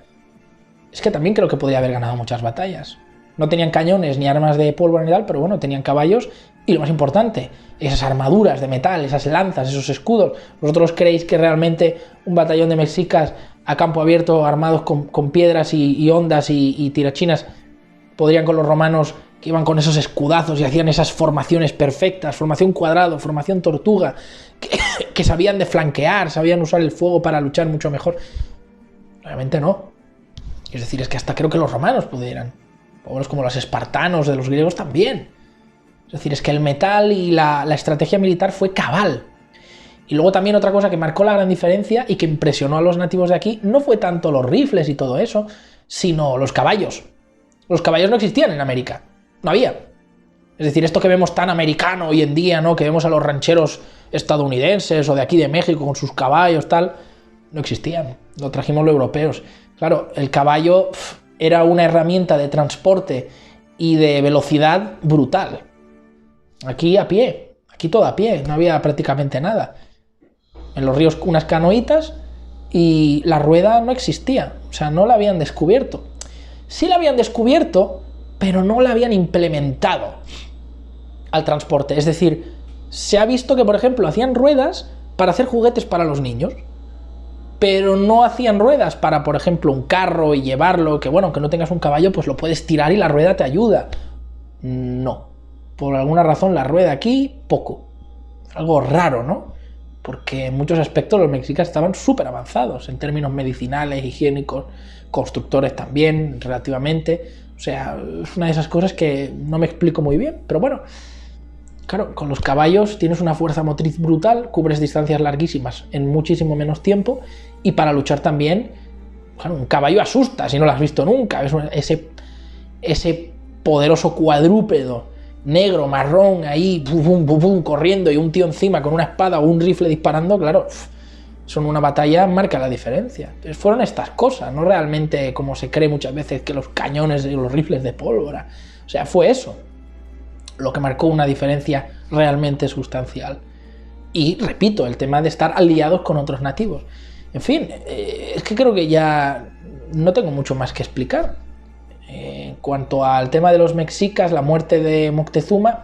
es que también creo que podría haber ganado muchas batallas. No tenían cañones ni armas de pólvora ni tal, pero bueno, tenían caballos y lo más importante, esas armaduras de metal, esas lanzas, esos escudos. ¿Vosotros creéis que realmente un batallón de mexicas a campo abierto, armados con piedras y ondas y tirachinas, podrían con los romanos que iban con esos escudazos y hacían esas formaciones perfectas, formación cuadrado, formación tortuga, que sabían de flanquear, sabían usar el fuego para luchar mucho mejor? Realmente no. Es decir, es que hasta creo que los romanos pudieran. Pueblos como los espartanos de los griegos también. Es decir, es que el metal y la estrategia militar fue cabal. Y luego también otra cosa que marcó la gran diferencia y que impresionó a los nativos de aquí no fue tanto los rifles y todo eso, sino los caballos. Los caballos no existían en América. No había. Es decir, esto que vemos tan americano hoy en día, ¿no? Que vemos a los rancheros estadounidenses o de aquí de México con sus caballos, tal, no existían, lo trajimos los europeos. Claro, el caballo era una herramienta de transporte y de velocidad brutal. Aquí a pie, aquí todo a pie, no había prácticamente nada. En los ríos unas canoitas y la rueda no existía, o sea, no la habían descubierto. Sí la habían descubierto, pero no la habían implementado al transporte. Es decir, se ha visto que, por ejemplo, hacían ruedas para hacer juguetes para los niños, pero no hacían ruedas para, por ejemplo, un carro y llevarlo, que bueno, que no tengas un caballo, pues lo puedes tirar y la rueda te ayuda. No, por alguna razón la rueda aquí, poco. Algo raro, ¿no? Porque en muchos aspectos los mexicas estaban súper avanzados, en términos medicinales, higiénicos, constructores también, relativamente. O sea, es una de esas cosas que no me explico muy bien, pero bueno. Claro, con los caballos tienes una fuerza motriz brutal, cubres distancias larguísimas en muchísimo menos tiempo, y para luchar también, claro, un caballo asusta si no lo has visto nunca. Ese poderoso cuadrúpedo negro, marrón, ahí, corriendo, y un tío encima con una espada o un rifle disparando, claro, son una batalla, marca la diferencia. Entonces fueron estas cosas, no realmente como se cree muchas veces que los cañones y los rifles de pólvora. O sea, fue eso lo que marcó una diferencia realmente sustancial. Y repito, el tema de estar aliados con otros nativos. En fin, es que creo que ya no tengo mucho más que explicar. En cuanto al tema de los mexicas, la muerte de Moctezuma,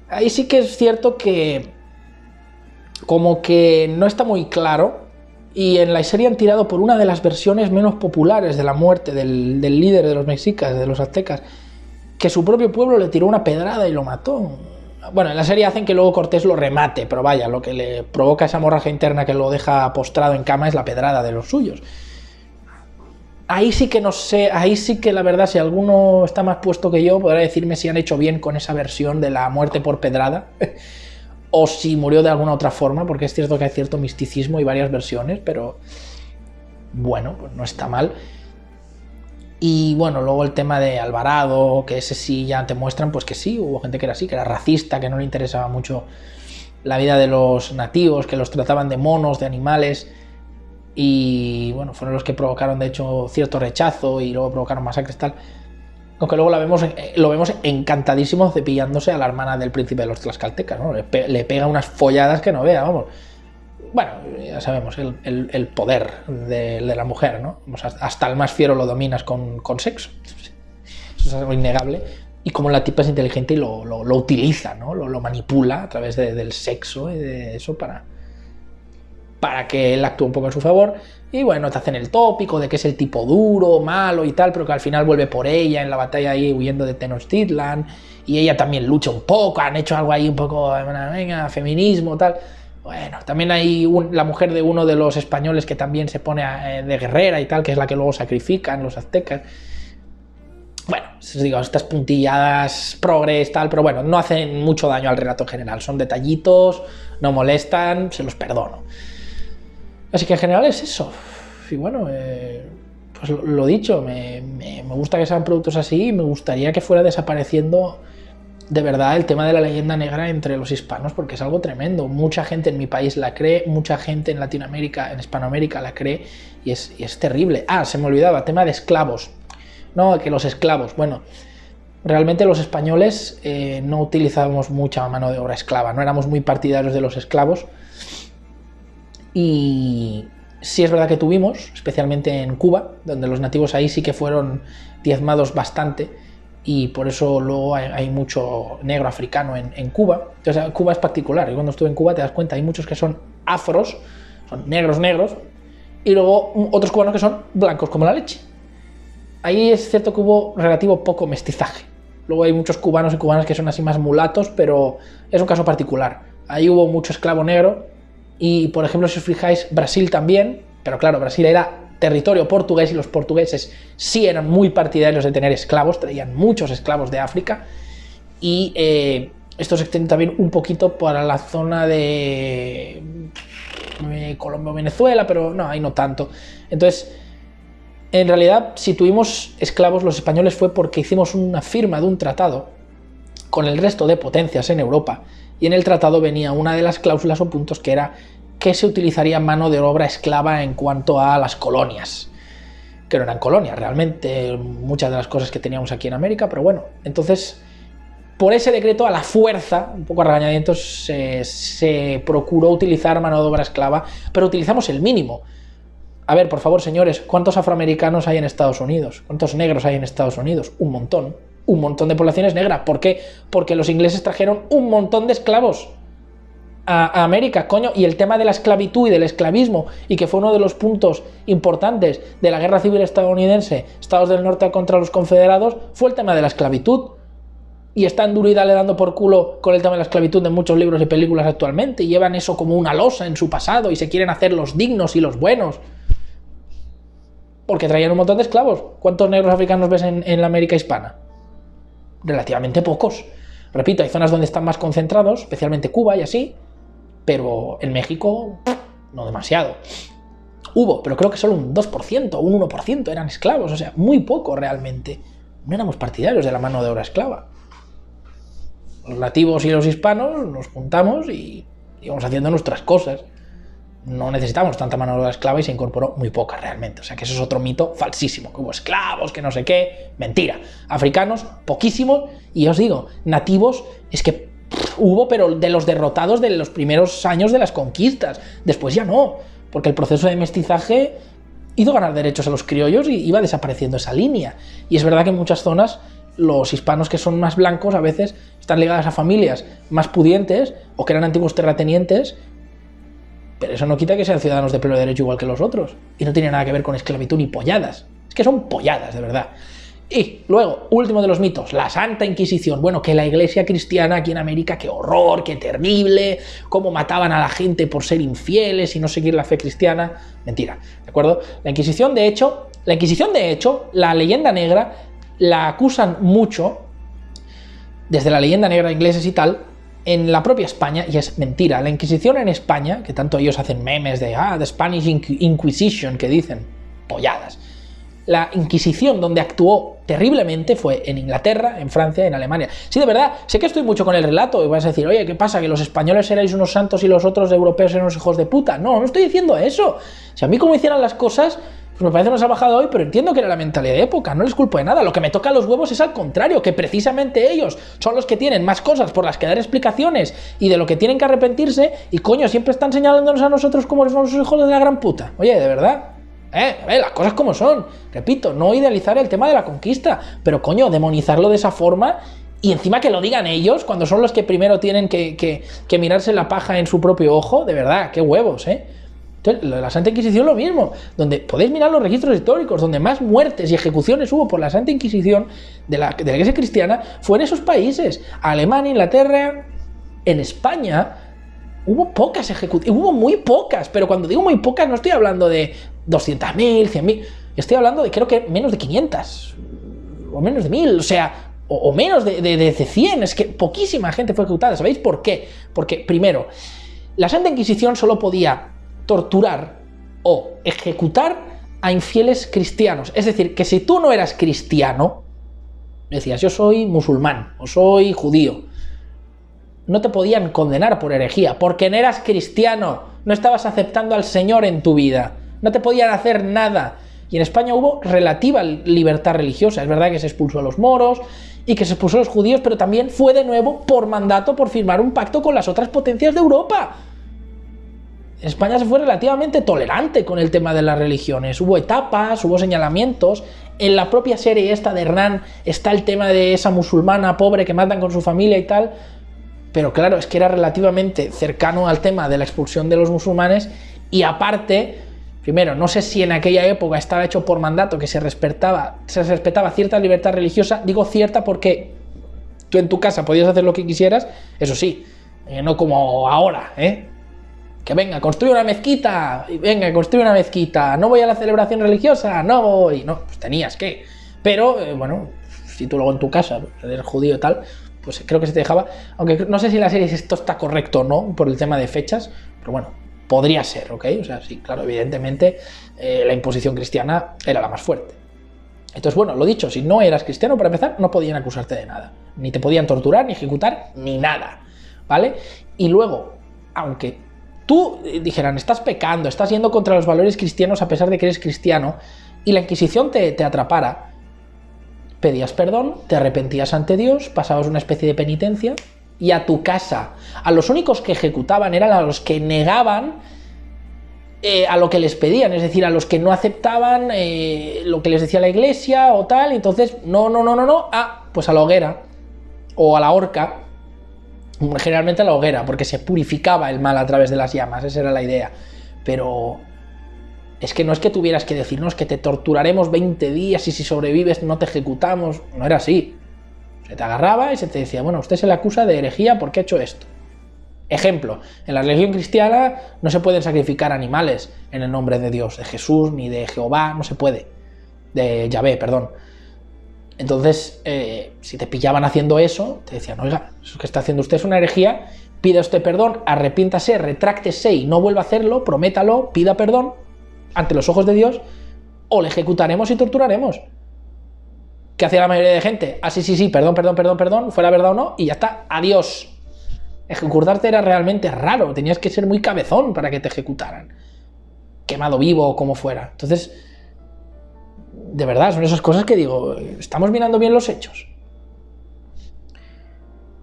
ahí sí que es cierto que como que no está muy claro, y en la serie han tirado por una de las versiones menos populares de la muerte del líder de los mexicas, de los aztecas, que su propio pueblo le tiró una pedrada y lo mató. Bueno, en la serie hacen que luego Cortés lo remate, pero vaya, lo que le provoca esa hemorragia interna que lo deja postrado en cama es la pedrada de los suyos. Ahí sí que no sé, ahí sí que la verdad, si alguno está más puesto que yo, podrá decirme si han hecho bien con esa versión de la muerte por pedrada, o si murió de alguna otra forma, porque es cierto que hay cierto misticismo y varias versiones, pero bueno, pues no está mal. Y bueno, luego el tema de Alvarado, que ese sí ya te muestran pues que sí, hubo gente que era así, que era racista, que no le interesaba mucho la vida de los nativos, que los trataban de monos, de animales, y bueno, fueron los que provocaron de hecho cierto rechazo y luego provocaron masacres tal. Aunque luego lo vemos encantadísimo cepillándose a la hermana del príncipe de los tlaxcaltecas, ¿no? Le pega unas folladas que no vea, vamos. Bueno, ya sabemos, el poder de la mujer, ¿no? Hasta el más fiero lo dominas con sexo. Eso es algo innegable. Y como la tipa es inteligente y lo utiliza, ¿no? Lo manipula a través del sexo y de eso para que él actúe un poco en su favor. Y bueno, te hacen el tópico de que es el tipo duro, malo y tal, pero que al final vuelve por ella en la batalla ahí huyendo de Tenochtitlan. Y ella también lucha un poco, han hecho algo ahí un poco, venga, feminismo, tal. Bueno, también hay la mujer de uno de los españoles que también se pone de guerrera y tal, que es la que luego sacrifican los aztecas. Bueno, os digo, estas puntilladas progres, tal, pero bueno, no hacen mucho daño al relato en general. Son detallitos, no molestan, se los perdono. Así que en general es eso. Y bueno, pues lo dicho, me gusta que sean productos así y me gustaría que fuera desapareciendo de verdad el tema de la leyenda negra entre los hispanos, porque es algo tremendo. Mucha gente en mi país la cree, mucha gente en Latinoamérica, en Hispanoamérica la cree, y es terrible. Ah, se me olvidaba, tema de esclavos. No, que los esclavos, bueno, realmente los españoles no utilizábamos mucha mano de obra esclava, no éramos muy partidarios de los esclavos, y sí es verdad que tuvimos, especialmente en Cuba, donde los nativos ahí sí que fueron diezmados bastante, y por eso luego hay mucho negro africano en Cuba. O sea, Cuba es particular, y cuando estuve en Cuba te das cuenta, hay muchos que son afros, son negros, y luego otros cubanos que son blancos como la leche. Ahí es cierto que hubo relativo poco mestizaje. Luego hay muchos cubanos y cubanas que son así más mulatos, pero es un caso particular. Ahí hubo mucho esclavo negro, y por ejemplo, si os fijáis, Brasil también, pero claro, Brasil era territorio portugués y los portugueses sí eran muy partidarios de tener esclavos, traían muchos esclavos de África, y esto se extiende también un poquito para la zona de Colombia o Venezuela, pero no, ahí no tanto. Entonces, en realidad, si tuvimos esclavos los españoles fue porque hicimos una firma de un tratado con el resto de potencias en Europa, y en el tratado venía una de las cláusulas o puntos que era que se utilizaría mano de obra esclava en cuanto a las colonias, que no eran colonias realmente, muchas de las cosas que teníamos aquí en América, pero bueno, entonces por ese decreto a la fuerza, un poco a regañadientos, se procuró utilizar mano de obra esclava, pero utilizamos el mínimo. A ver, por favor, señores, ¿cuántos afroamericanos hay en Estados Unidos? ¿Cuántos negros hay en Estados Unidos? Un montón de poblaciones negras. ¿Por qué? Porque los ingleses trajeron un montón de esclavos a América, coño, y el tema de la esclavitud y del esclavismo, y que fue uno de los puntos importantes de la guerra civil estadounidense, Estados del Norte contra los confederados, fue el tema de la esclavitud. Y están duro y dale dando por culo con el tema de la esclavitud en muchos libros y películas actualmente, y llevan eso como una losa en su pasado, y se quieren hacer los dignos y los buenos. Porque traían un montón de esclavos. ¿Cuántos negros africanos ves en la América hispana? Relativamente pocos. Repito, hay zonas donde están más concentrados, especialmente Cuba y así, pero en México no demasiado. Hubo, pero creo que solo un 2%, un 1% eran esclavos, o sea, muy poco realmente. No éramos partidarios de la mano de obra esclava. Los nativos y los hispanos nos juntamos y íbamos haciendo nuestras cosas. No necesitamos tanta mano de obra esclava y se incorporó muy poca realmente. O sea que eso es otro mito falsísimo, que hubo esclavos, que no sé qué. Mentira. Africanos, poquísimos. Y os digo, nativos, es que hubo, pero de los derrotados de los primeros años de las conquistas. Después ya no, porque el proceso de mestizaje hizo ganar derechos a los criollos y iba desapareciendo esa línea. Y es verdad que en muchas zonas los hispanos que son más blancos a veces están ligados a familias más pudientes o que eran antiguos terratenientes, pero eso no quita que sean ciudadanos de pleno derecho igual que los otros. Y no tiene nada que ver con esclavitud ni polladas. Es que son polladas, de verdad. Y luego, último de los mitos, la Santa Inquisición. Bueno, que la iglesia cristiana aquí en América, qué horror, qué terrible, cómo mataban a la gente por ser infieles y no seguir la fe cristiana. Mentira, ¿de acuerdo? La Inquisición, de hecho, la leyenda negra la acusan mucho, desde la leyenda negra de ingleses y tal, en la propia España, y es mentira. La Inquisición en España, que tanto ellos hacen memes de The Spanish Inquisition, que dicen polladas. La Inquisición donde actuó terriblemente fue en Inglaterra, en Francia y en Alemania. Sí, de verdad, sé que estoy mucho con el relato y vas a decir, oye, ¿qué pasa? ¿Que los españoles erais unos santos y los otros europeos eran unos hijos de puta? No, no estoy diciendo eso. Si a mí como hicieran las cosas, pues me parece una salvajada hoy, pero entiendo que era la mentalidad de época, no les culpo de nada. Lo que me toca a los huevos es al contrario, que precisamente ellos son los que tienen más cosas por las que dar explicaciones y de lo que tienen que arrepentirse, y coño, siempre están señalándonos a nosotros como somos los hijos de la gran puta. Oye, de verdad, a ver, las cosas como son. Repito, no idealizar el tema de la conquista, pero coño, demonizarlo de esa forma, y encima que lo digan ellos, cuando son los que primero tienen que mirarse la paja en su propio ojo, de verdad, qué huevos, Entonces, la Santa Inquisición lo mismo, donde podéis mirar los registros históricos, donde más muertes y ejecuciones hubo por la Santa Inquisición de la Iglesia cristiana fue en esos países, Alemania, Inglaterra. En España hubo pocas ejecuciones, hubo muy pocas, pero cuando digo muy pocas no estoy hablando de 200.000, 100.000, estoy hablando de creo que menos de 500, o menos de 1.000, o sea, o menos de 100, es que poquísima gente fue ejecutada. ¿Sabéis por qué? Porque, primero, la Santa Inquisición solo podía torturar o ejecutar a infieles cristianos. Es decir, que si tú no eras cristiano, decías yo soy musulmán o soy judío, no te podían condenar por herejía, porque no eras cristiano, no estabas aceptando al Señor en tu vida, no te podían hacer nada. Y en España hubo relativa libertad religiosa. Es verdad que se expulsó a los moros y que se expulsó a los judíos, pero también fue de nuevo por mandato, por firmar un pacto con las otras potencias de Europa. España se fue relativamente tolerante con el tema de las religiones. Hubo etapas, hubo señalamientos. En la propia serie esta de Hernán está el tema de esa musulmana pobre que matan con su familia y tal. Pero claro, es que era relativamente cercano al tema de la expulsión de los musulmanes. Y aparte, primero, no sé si en aquella época estaba hecho por mandato que se respetaba cierta libertad religiosa. Digo cierta porque tú en tu casa podías hacer lo que quisieras, eso sí, no como ahora, que venga, construye una mezquita, y venga, construye una mezquita, no voy a la celebración religiosa, no voy, no, pues tenías que, pero bueno, si tú luego en tu casa eres judío y tal, pues creo que se te dejaba, aunque no sé si en la serie esto está correcto o no, por el tema de fechas, pero bueno, podría ser, ¿ok? O sea, sí, claro, evidentemente la imposición cristiana era la más fuerte. Entonces, bueno, lo dicho, si no eras cristiano, para empezar, no podían acusarte de nada. Ni te podían torturar, ni ejecutar, ni nada, ¿vale? Y luego, aunque tú dijeran, estás pecando, estás yendo contra los valores cristianos a pesar de que eres cristiano, y la Inquisición te atrapara, pedías perdón, te arrepentías ante Dios, pasabas una especie de penitencia, y a tu casa. A los únicos que ejecutaban eran a los que negaban a lo que les pedían, es decir, a los que no aceptaban lo que les decía la iglesia o tal. Entonces, no, pues a la hoguera o a la horca, generalmente a la hoguera, porque se purificaba el mal a través de las llamas, esa era la idea. Pero es que no es que tuvieras que decirnos que te torturaremos 20 días y si sobrevives no te ejecutamos, no era así. Se te agarraba y se te decía, bueno, usted se le acusa de herejía porque ha hecho esto. Ejemplo, en la religión cristiana no se pueden sacrificar animales en el nombre de Dios, de Jesús, ni de Jehová, no se puede. De Yahvé, perdón. Entonces, si te pillaban haciendo eso, te decían, oiga, eso que está haciendo usted es una herejía, pida usted perdón, arrepiéntase, retráctese y no vuelva a hacerlo, prométalo, pida perdón ante los ojos de Dios, o le ejecutaremos y torturaremos. ¿Qué hacía la mayoría de gente? Ah, sí, perdón, fuera verdad o no, y ya está, adiós. Ejecutarte era realmente raro, tenías que ser muy cabezón para que te ejecutaran. Quemado vivo o como fuera. Entonces, de verdad, son esas cosas que digo, ¿estamos mirando bien los hechos?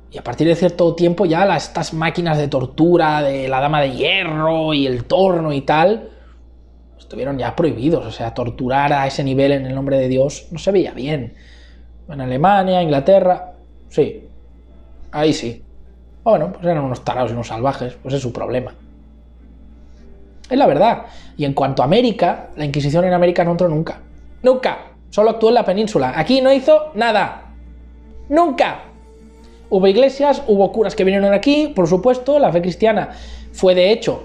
Y a partir de cierto tiempo ya estas máquinas de tortura de la dama de hierro y el torno y tal, estuvieron ya prohibidos. O sea, torturar a ese nivel en el nombre de Dios no se veía bien. En Alemania, Inglaterra, sí, ahí sí. Bueno, pues eran unos tarados y unos salvajes, pues es su problema. Es la verdad. Y en cuanto a América, la Inquisición en América no entró nunca. Nunca. Solo actuó en la península. Aquí no hizo nada. Nunca. Hubo iglesias, hubo curas que vinieron aquí, por supuesto. La fe cristiana fue, de hecho,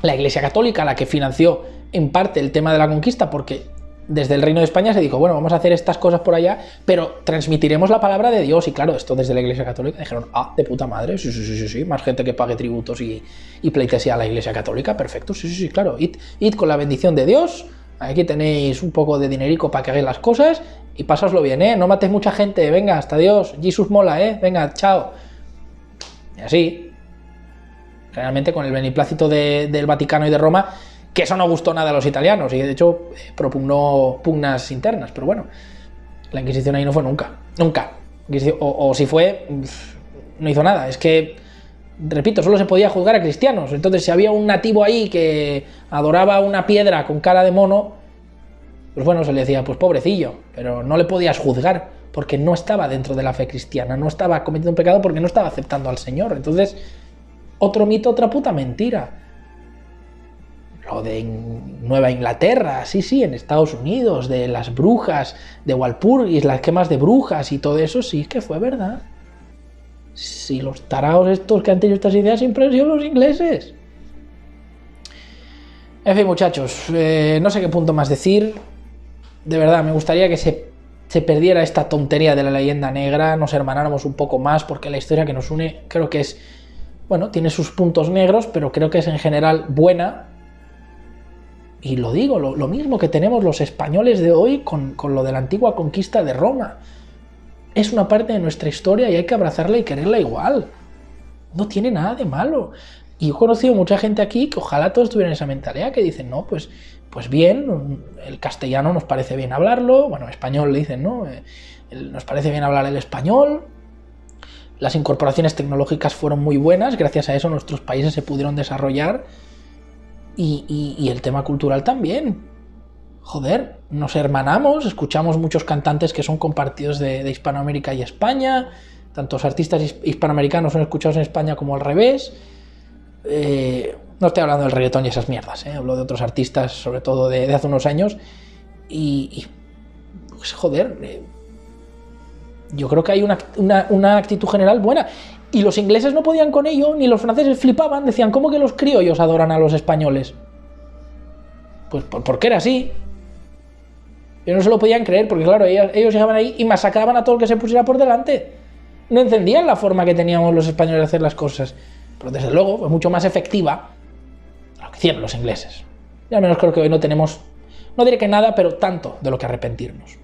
la Iglesia Católica la que financió en parte el tema de la conquista, porque desde el Reino de España se dijo, bueno, vamos a hacer estas cosas por allá, pero transmitiremos la palabra de Dios. Y claro, esto desde la Iglesia Católica dijeron, ah, de puta madre, sí, más gente que pague tributos y pleitesía a la Iglesia Católica, perfecto, sí, claro, id con la bendición de Dios, aquí tenéis un poco de dinerico para que hagáis las cosas y pasáslo bien, no matéis mucha gente, venga, hasta Dios, Jesús mola, venga, chao. Y así, realmente con el beneplácito del Vaticano y de Roma, que eso no gustó nada a los italianos, y de hecho propugnó pugnas internas, pero bueno, la Inquisición ahí no fue nunca. O si fue, no hizo nada. Es que, repito, solo se podía juzgar a cristianos. Entonces, si había un nativo ahí que adoraba una piedra con cara de mono, pues bueno, se le decía, pues pobrecillo, pero no le podías juzgar, porque no estaba dentro de la fe cristiana, no estaba cometiendo un pecado porque no estaba aceptando al Señor. Entonces, otro mito, otra puta mentira. Lo de Nueva Inglaterra, sí, en Estados Unidos, de las brujas, de Walpurgis, las quemas de brujas y todo eso, sí que fue verdad. Si los taraos estos que han tenido estas ideas siempre han sido los ingleses. En fin, muchachos, no sé qué punto más decir. De verdad, me gustaría que se perdiera esta tontería de la leyenda negra, nos hermanáramos un poco más, porque la historia que nos une creo que es, bueno, tiene sus puntos negros, pero creo que es en general buena. Y lo digo, lo mismo que tenemos los españoles de hoy con lo de la antigua conquista de Roma. Es una parte de nuestra historia y hay que abrazarla y quererla igual. No tiene nada de malo. Y he conocido mucha gente aquí que ojalá todos tuvieran esa mentalidad, que dicen, no, pues bien, el castellano nos parece bien hablarlo, bueno, español le dicen, ¿no? Nos parece bien hablar el español. Las incorporaciones tecnológicas fueron muy buenas, gracias a eso nuestros países se pudieron desarrollar. Y el tema cultural también. Joder, nos hermanamos, escuchamos muchos cantantes que son compartidos de Hispanoamérica y España, tantos artistas hispanoamericanos son escuchados en España como al revés. No estoy hablando del reggaetón y esas mierdas, hablo de otros artistas, sobre todo de hace unos años. Pues, joder, yo creo que hay una actitud general buena. Y los ingleses no podían con ello, ni los franceses flipaban, decían, ¿cómo que los criollos adoran a los españoles? Pues porque era así. Ellos no se lo podían creer, porque claro, ellos llegaban ahí y masacraban a todo el que se pusiera por delante. No entendían la forma que teníamos los españoles de hacer las cosas. Pero desde luego fue mucho más efectiva lo que hicieron los ingleses. Y al menos creo que hoy no tenemos, no diré que nada, pero tanto de lo que arrepentirnos.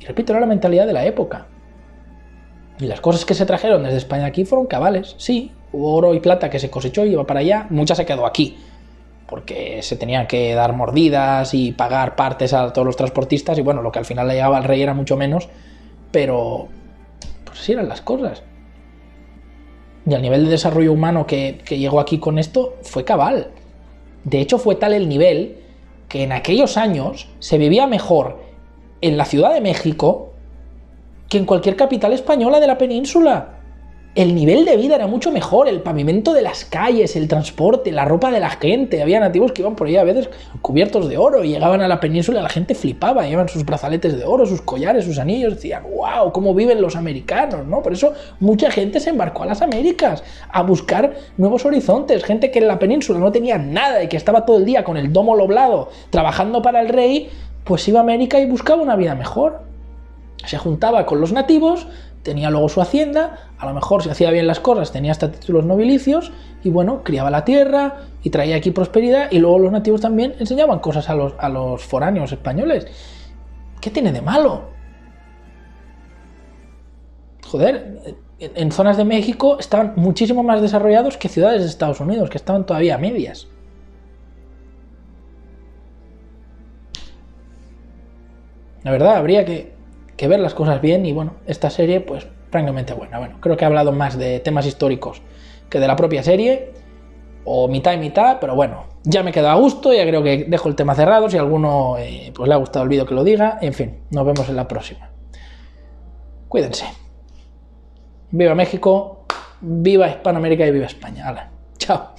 Y repito, era la mentalidad de la época. Y las cosas que se trajeron desde España aquí fueron cabales, sí. Hubo oro y plata que se cosechó y iba para allá, mucha se quedó aquí, porque se tenían que dar mordidas y pagar partes a todos los transportistas, y bueno, lo que al final le llegaba al rey era mucho menos, pero pues así eran las cosas. Y el nivel de desarrollo humano que llegó aquí con esto fue cabal. De hecho, fue tal el nivel que en aquellos años se vivía mejor en la Ciudad de México que en cualquier capital española de la península. El nivel de vida era mucho mejor, el pavimento de las calles, el transporte, la ropa de la gente. Había nativos que iban por ahí a veces cubiertos de oro y llegaban a la península y la gente flipaba, llevaban sus brazaletes de oro, sus collares, sus anillos, decían, wow, cómo viven los americanos, ¿no? Por eso mucha gente se embarcó a las Américas a buscar nuevos horizontes, gente que en la península no tenía nada y que estaba todo el día con el domo doblado trabajando para el rey, pues iba a América y buscaba una vida mejor. Se juntaba con los nativos, tenía luego su hacienda, a lo mejor si hacía bien las cosas tenía hasta títulos nobilicios y bueno, criaba la tierra y traía aquí prosperidad, y luego los nativos también enseñaban cosas a los foráneos españoles. ¿Qué tiene de malo? Joder, en zonas de México estaban muchísimo más desarrollados que ciudades de Estados Unidos, que estaban todavía a medias. La verdad, habría que ver las cosas bien, y bueno, esta serie pues francamente buena. Bueno, creo que he hablado más de temas históricos que de la propia serie, o mitad y mitad, pero bueno, ya me he quedado a gusto, ya creo que dejo el tema cerrado. Si a alguno pues le ha gustado el vídeo, que lo diga. En fin, nos vemos en la próxima. Cuídense. Viva México, viva Hispanoamérica y viva España. ¡Hala! Chao.